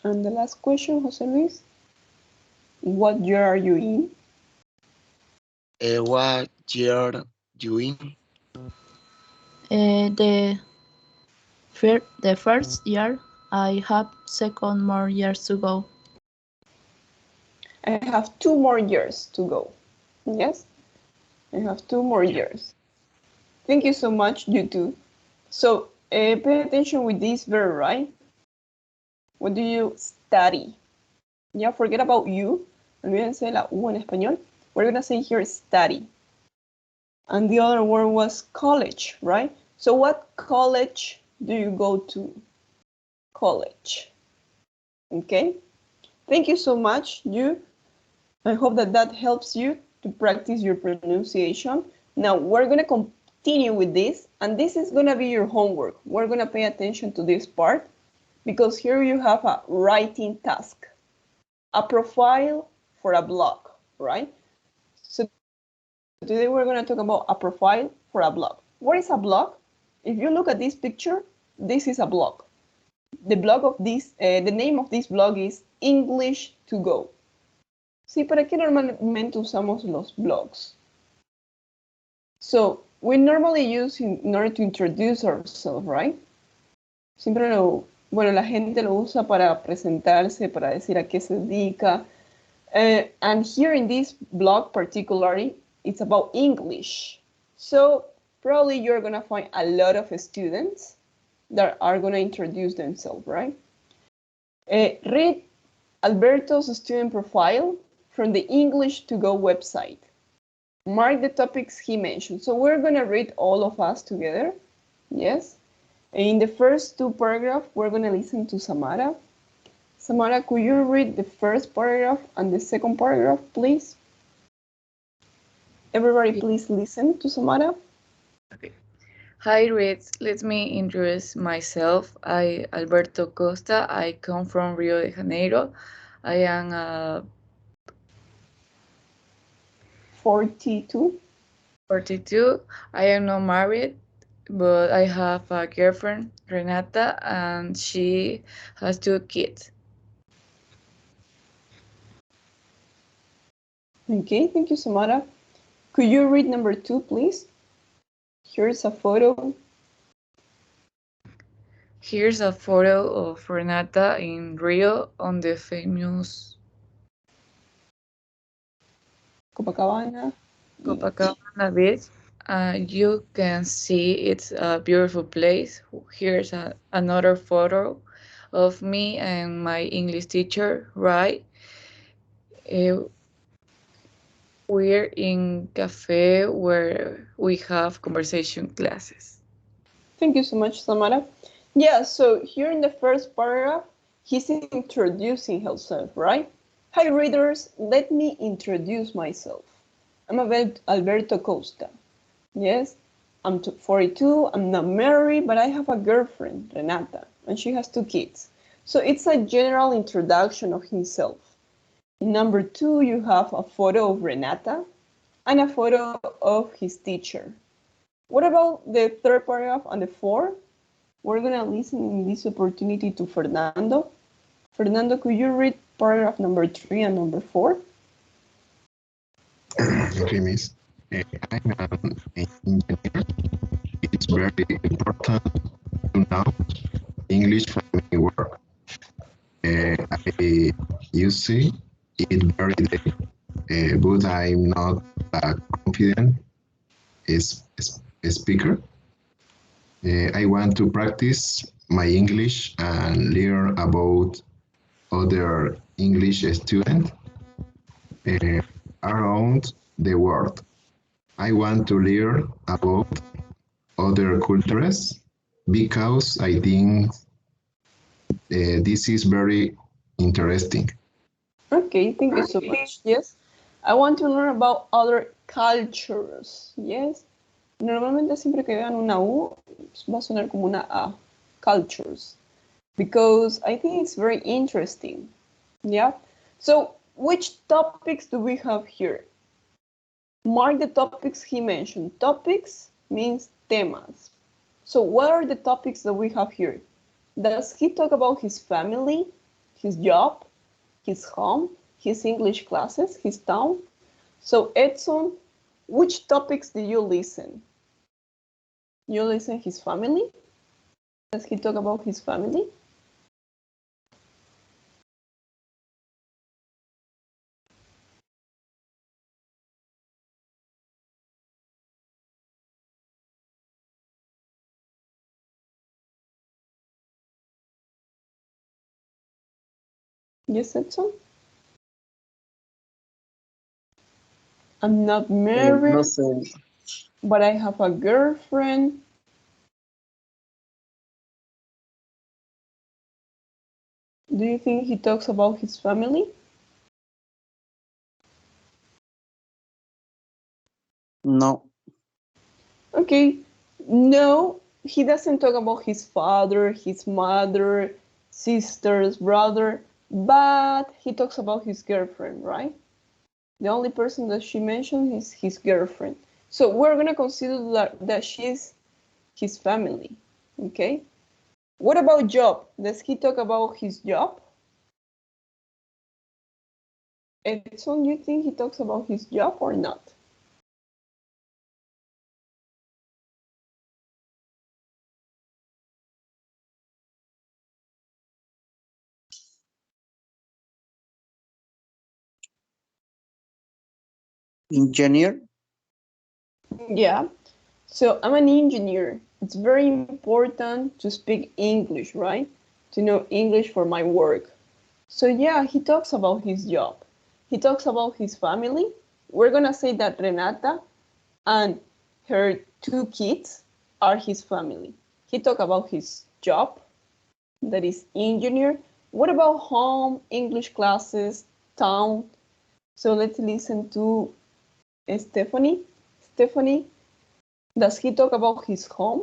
And the last question, Jose Luis. What year are you in? What year you in? The first year. I have second more years to go. I have 2 more years to go. Yes? I have 2 more years. Thank you so much, you too. So, pay attention with this verb, right? What do you study? Yeah, forget about you. Olvídense la U en español. We're going to say here study. And the other word was college, right? So what college do you go to? College. Okay? Thank you so much, you. I hope that that helps you to practice your pronunciation. Now, we're going to continue with this, and this is going to be your homework. We're going to pay attention to this part, because here you have a writing task, a profile for a blog, right? So today we're going to talk about a profile for a blog. What is a blog? If you look at this picture, this is a blog. The name of this blog is English to Go. Sí, ¿para qué normalmente usamos los blogs? So we normally use in order to introduce ourselves, right? Siempre la gente lo usa para presentarse, para decir a qué se dedica. And here in this blog particularly, it's about English. So probably you're going to find a lot of students that are going to introduce themselves, right? Read Alberto's student profile from the English to Go website. Mark the topics he mentioned. So we're going to read all of us together. Yes. In the first 2 paragraphs, we're going to listen to Samara. Samara, could you read the first paragraph and the second paragraph, please? Everybody, please listen to Samara. Okay. Hi, Reds. Let me introduce myself. I Alberto Costa. I come from Rio de Janeiro. I am 42. 42. I am not married, but I have a girlfriend, Renata, and she has 2 kids. Okay, thank you, Samara. Could you read number 2, please? Here's a photo. Here's a photo of Renata in Rio on the famous Copacabana beach. You can see it's a beautiful place. Here's another photo of me and my English teacher, right? We're in cafe where we have conversation classes. Thank you so much, Samara. Yeah, so here in the first paragraph, he's introducing himself, right? Hi, readers. Let me introduce myself. I'm Alberto Costa. Yes, I'm 42. I'm not married, but I have a girlfriend, Renata, and she has 2 kids. So it's a general introduction of himself. In number 2, you have a photo of Renata and a photo of his teacher. What about the third paragraph and the 4? We're going to listen in this opportunity to Fernando. Fernando, could you read paragraph number 3 and number 4? Okay, miss. I'm an engineer. It's very important to know English for my work. I use it very day, but I'm not a confident speaker. I want to practice my English and learn about other English students around the world. I want to learn about other cultures because I think this is very interesting. Okay, thank you so much. Yes, I want to learn about other cultures. Yes. Normalmente siempre que vean una U va a sonar como una A. Cultures. Because I think it's very interesting. Yeah. So which topics do we have here? Mark the topics he mentioned. Topics means temas. So what are the topics that we have here? Does he talk about his family, his job, his home, his English classes, his town? So Edson, which topics did you listen? You listen his family? Does he talk about his family? Yes, Edson? I'm not married, No sé. but I have a girlfriend. Do you think he talks about his family? No. Okay, no, he doesn't talk about his father, his mother, sisters, brother, but he talks about his girlfriend, right? The only person that she mentioned is his girlfriend. So we're going to consider that she's his family, okay? What about job? Does he talk about his job? Edson, you think he talks about his job or not? Engineer? Yeah. So I'm an engineer. It's very important to speak English, right? To know English for my work. So yeah, he talks about his job. He talks about his family. We're gonna say that Renata and her 2 kids are his family. He talks about his job, that is engineer. What about home, English classes, town? So let's listen to Stephanie. Stephanie, does he talk about his home,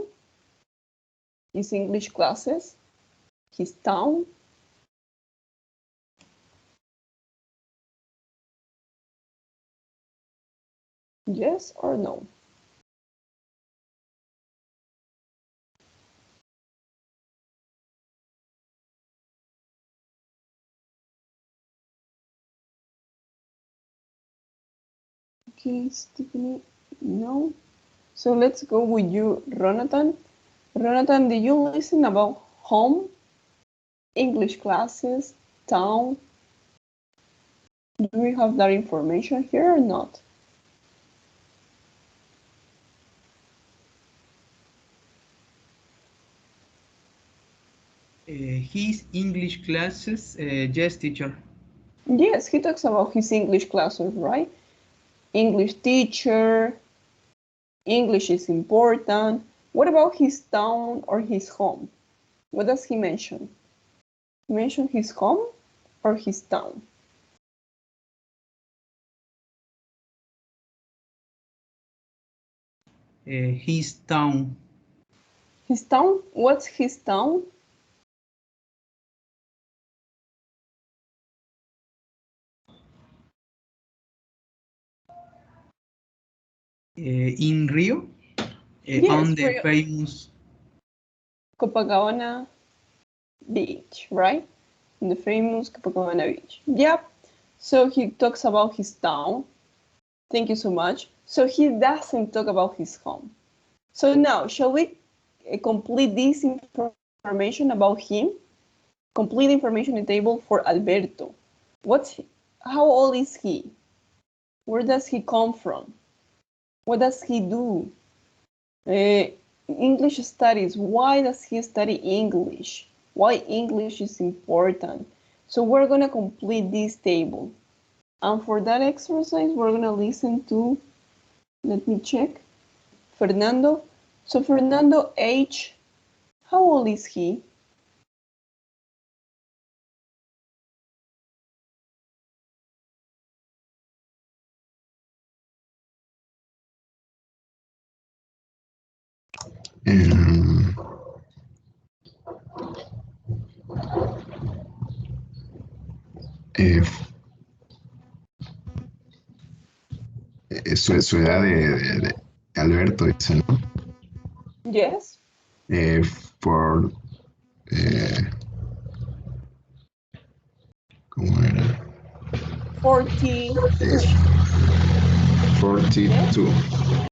his English classes, his town? Yes or no? Okay, Stephanie, no. So let's go with you, Ronatan. Ronatan, did you listen about home, English classes, town? Do we have that information here or not? His English classes, yes, teacher. Yes, he talks about his English classes, right? English teacher, English is important. What about his town or his home? What does he mention? He mentioned his home or his town? His town. His town? What's his town? In Rio, Yes, on the Rio. famous Copacabana Beach, right? In the famous Copacabana Beach. Yep. So he talks about his town. Thank you so much. So he doesn't talk about his home. So now, shall we complete this information about him? Complete information in the table for Alberto. How old is he? Where does he come from? What does he do? English studies. Why does he study English? Why English is important? So we're gonna complete this table. And for that exercise, we're gonna listen to, let me check, Fernando. So Fernando, age, how old is he? Um, eh, su edad de Alberto, dice, ¿no? Yes. For, ¿cómo era? 42. 42.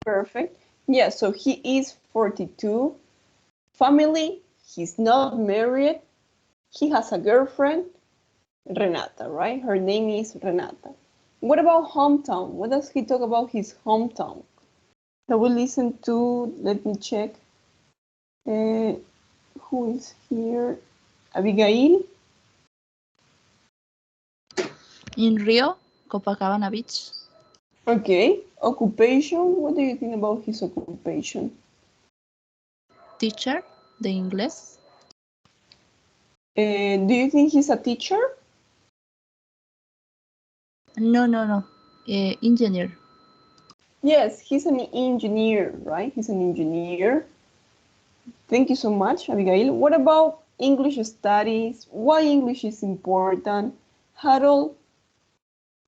Perfect. Yeah, so he is 42. Family, he's not married. He has a girlfriend, Renata, right? Her name is Renata. What about hometown? What does he talk about his hometown? Shall we listen to, let me check. Who is here? Abigail? In Rio, Copacabana Beach. Okay. Occupation, what do you think about his occupation? Teacher, the English. Do you think he's a teacher? No. Engineer. Yes, he's an engineer, right? He's an engineer. Thank you so much, Abigail. What about English studies? Why English is important? Harold,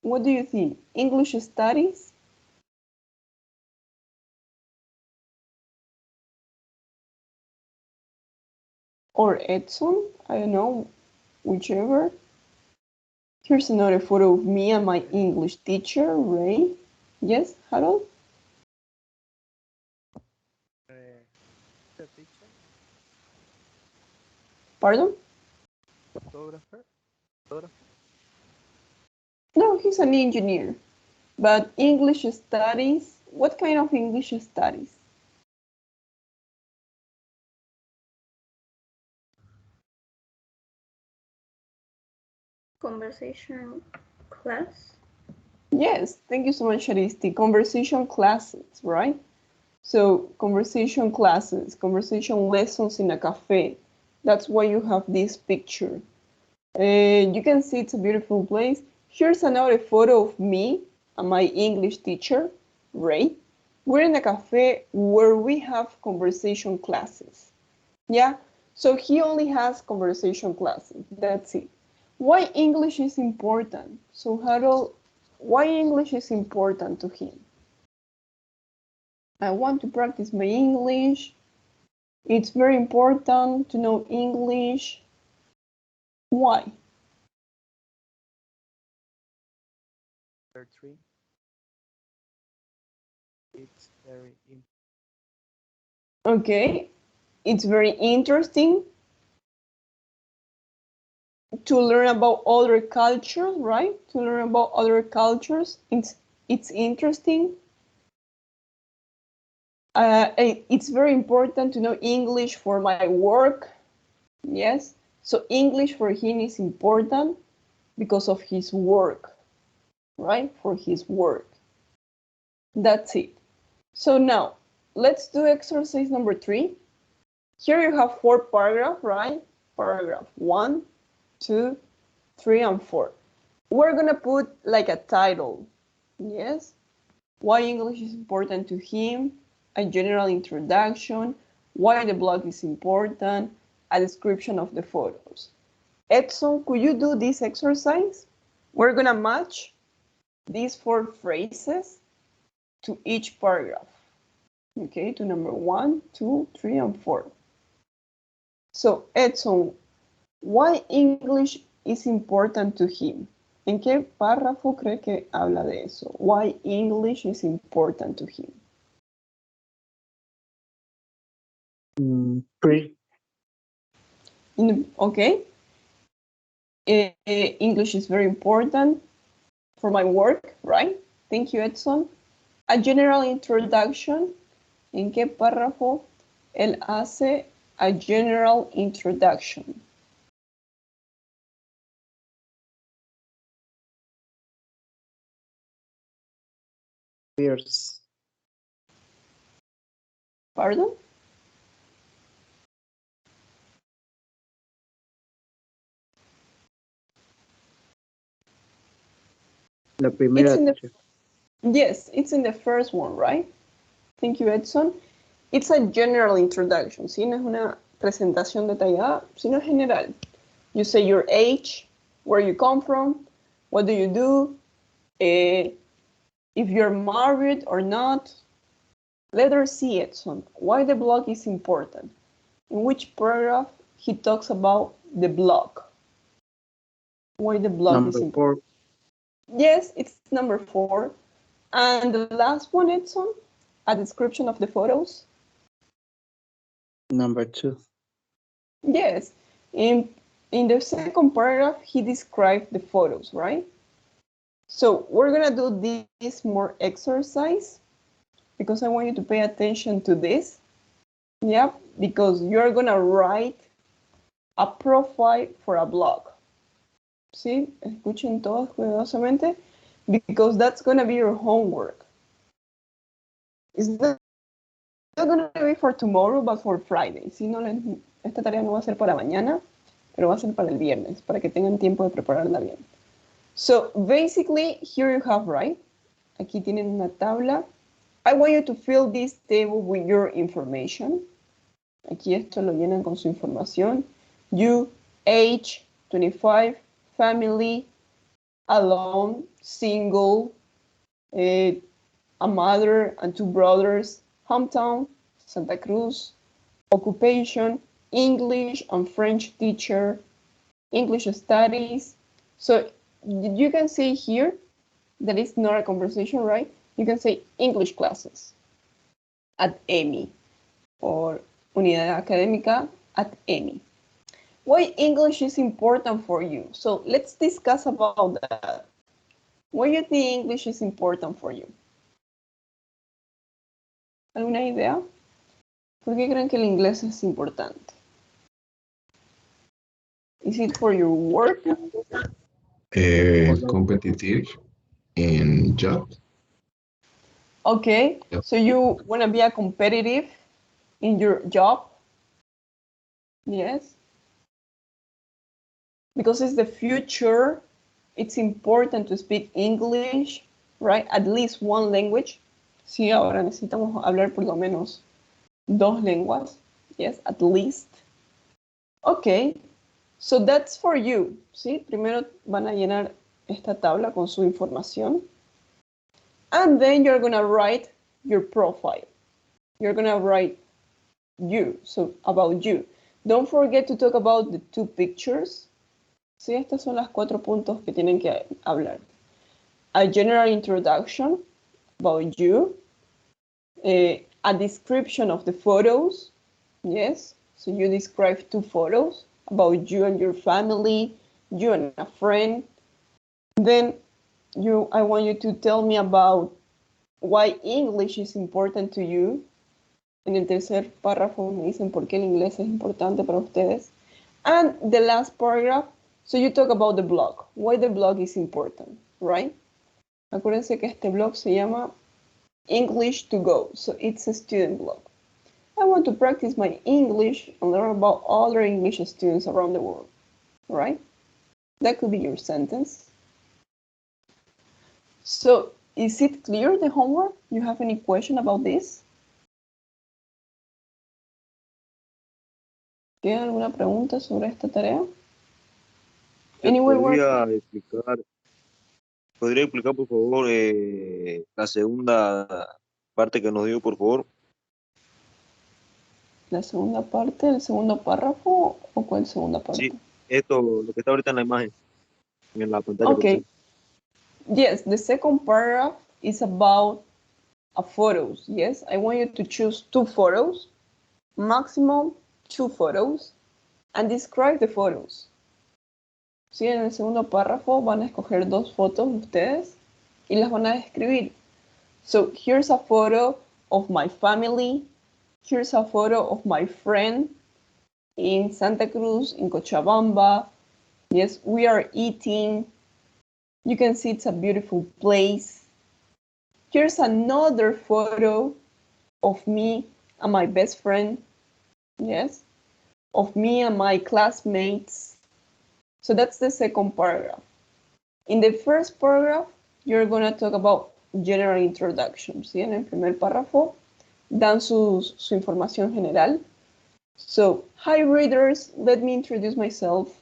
what do you think? English studies? Or Edson? I don't know, whichever. Here's another photo of me and my English teacher, Ray. Yes, Harold? The teacher, Pardon? photographer. No, he's an engineer. But English studies, what kind of English studies? Conversation class. Yes, thank you so much, Aristi. Conversation classes, right? So conversation classes, conversation lessons in a cafe. That's why you have this picture. You can see it's a beautiful place. Here's another photo of me and my English teacher, Ray. We're in a cafe where we have conversation classes. Yeah, so he only has conversation classes. That's it. Why English is important? So Harold, why English is important to him? I want to practice my English. It's very important to know English. Why? Number 3. It's very important. Okay, it's very interesting to learn about other cultures, right? To learn about other cultures, it's interesting. It's very important to know English for my work. Yes, so English for him is important because of his work, right? For his work. That's it. So now, let's do exercise number 3. Here you have 4 paragraphs, right? Paragraph 1, 2, 3, and 4. We're gonna put like a title, yes? Why English is important to him, a general introduction, why the blog is important, a description of the photos. Edson, could you do this exercise? We're gonna match these 4 phrases to each paragraph. Okay, to number 1, 2, 3, and 4. So, Edson, why English is important to him? ¿En qué párrafo cree que habla de eso? Why English is important to him. 3. Okay. English is very important for my work, right? Thank you, Edson. A general introduction. ¿En qué párrafo él hace a general introduction? Years. Pardon? La primera. Yes, it's in the first one, right? Thank you, Edson. It's a general introduction, ¿sí? No es una presentación detallada, sino general. You say your age, where you come from, what do you do, if you're married or not. Letter C, Edson, why the blog is important. In which paragraph he talks about the blog? Why the blog is important? Number 4. Yes, it's number 4. And the last one, Edson, a description of the photos. Number 2. Yes, in the second paragraph, he described the photos, right? So we're gonna do this more exercise because I want you to pay attention to this. Yep, because you're gonna write a profile for a blog. ¿Sí? Escuchen todos cuidadosamente, because that's gonna be your homework. It's not gonna be for tomorrow, but for Friday. ¿Sí? No, esta tarea no va a ser para mañana, pero va a ser para el viernes, para que tengan tiempo de prepararla bien. So basically, here you have, right? Aquí tienen una tabla. I want you to fill this table with your information. Aquí esto lo llenan con su información. You, age, 25, family, alone, single, a mother and 2 brothers, hometown, Santa Cruz, occupation, English and French teacher, English studies. So you can see here that it's not a conversation, right? You can say English classes at EMI or Unidad Académica at EMI. Why English is important for you? So let's discuss about that. Why you think English is important for you? ¿Alguna idea? ¿Por qué creen que el inglés es importante? Is it for your work? Competitive in job. Okay, Yep. so you want to be a competitive in your job? Yes. Because it's the future, it's important to speak English, right? At least one language. Sí, ahora necesitamos hablar por lo menos 2 lenguas. Yes, at least. Okay, so that's for you. ¿Sí? Primero van a llenar esta tabla con su información. And then you're going to write your profile. You're going to write you, so about you. Don't forget to talk about the 2 pictures. Sí, estas son las 4 puntos que tienen que hablar. A general introduction about you. A description of the photos. Yes, so you describe 2 photos about you and your family, you and a friend. Then I want you to tell me about why English is important to you. En el tercer párrafo me dicen por qué el inglés es importante para ustedes. And the last paragraph, so you talk about the blog, why the blog is important, right? Acuérdense que este blog se llama English to Go, so it's a student blog. I want to practice my English and learn about other English students around the world, right? That could be your sentence. So, is it clear, the homework? You have any question about this? ¿Tienen alguna pregunta sobre esta tarea? Anyway, ¿Podría explicar, por favor, la segunda parte que nos dio, por favor? ¿La segunda parte, el segundo párrafo o cuál segunda parte? Sí, esto, lo que está ahorita en la imagen, en la pantalla. Okay. Yes, the second paragraph is about photos. Yes, I want you to choose 2 photos, maximum 2 photos, and describe the photos. Sí, en el segundo párrafo van a escoger 2 fotos ustedes y las van a describir. So here's a photo of my family. Here's a photo of my friend in Santa Cruz, in Cochabamba. Yes, we are eating. You can see it's a beautiful place. Here's another photo of me and my best friend. Yes, of me and my classmates. So that's the second paragraph. In the first paragraph, you're going to talk about general introduction. ¿Sí? En el primer párrafo dan su información general. So, hi readers, let me introduce myself.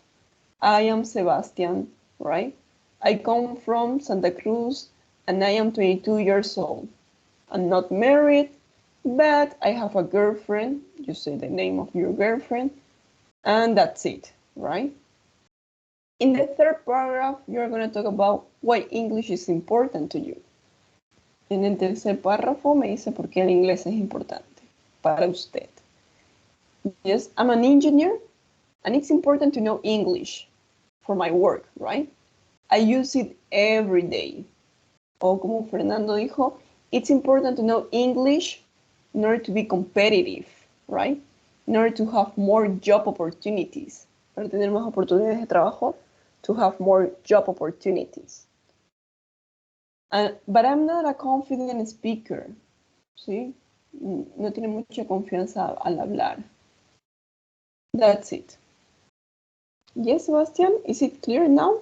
I am Sebastian, right? I come from Santa Cruz and I am 22 years old. I'm not married, but I have a girlfriend. You say the name of your girlfriend, and that's it, right? In the third paragraph, you're going to talk about why English is important to you. En el tercer párrafo me dice por qué el inglés es importante para usted. Yes, I'm an engineer, and it's important to know English for my work, right? I use it every day. O como Fernando dijo, it's important to know English in order to be competitive, right? In order to have more job opportunities. Para tener más oportunidades de trabajo, to have more job opportunities. But I'm not a confident speaker. ¿Sí? No tiene mucha confianza al hablar. That's it. Yes, Sebastian, is it clear now?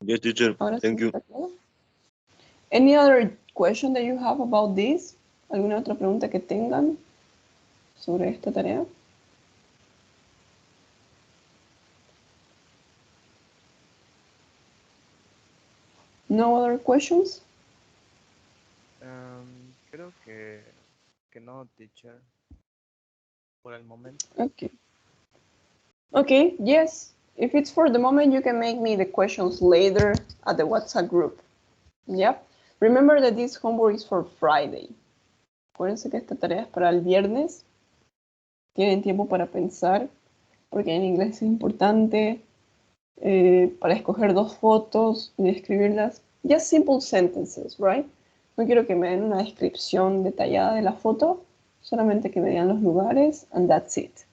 Yes, teacher. Ahora Thank sí you. está claro. Any other question that you have about this? ¿Alguna otra pregunta que tengan sobre esta tarea? No other questions? Creo que no, teacher. Por el momento. Okay. Okay, yes. If it's for the moment, you can make me the questions later at the WhatsApp group. Yep. Remember that this homework is for Friday. Acuérdense que esta tarea es para el viernes. Tienen tiempo para pensar, porque en inglés es importante para escoger 2 fotos y describirlas. Just simple sentences, right? No quiero que me den una descripción detallada de la foto, solamente que me digan los lugares, and that's it.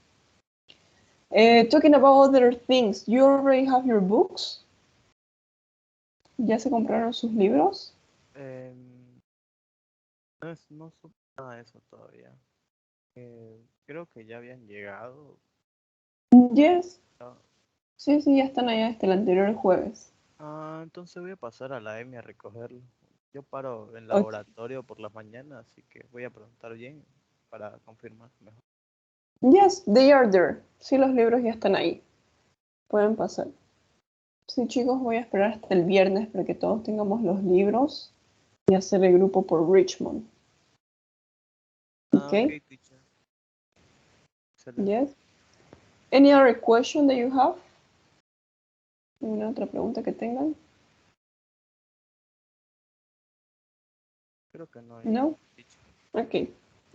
Talking about other things, you already have your books? ¿Ya se compraron sus libros? No supe nada de eso todavía. Creo que ya habían llegado. Yes. No. Sí, ya están allá desde el anterior jueves. Entonces voy a pasar a la EMI a recogerlo. Yo paro en laboratorio por las mañanas, así que voy a preguntar bien para confirmar mejor. Yes, they are there. Sí, los libros ya están ahí. Pueden pasar. Sí, chicos, voy a esperar hasta el viernes para que todos tengamos los libros y hacer el grupo por Richmond. Okay? Teacher. Excelente. Yes. Any other question that you have? ¿Alguna otra pregunta que tengan? Creo que no. No? Okay.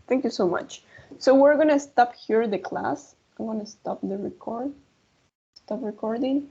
Thank you so much. So we're going to stop here the class. I'm going to stop the record. Stop recording.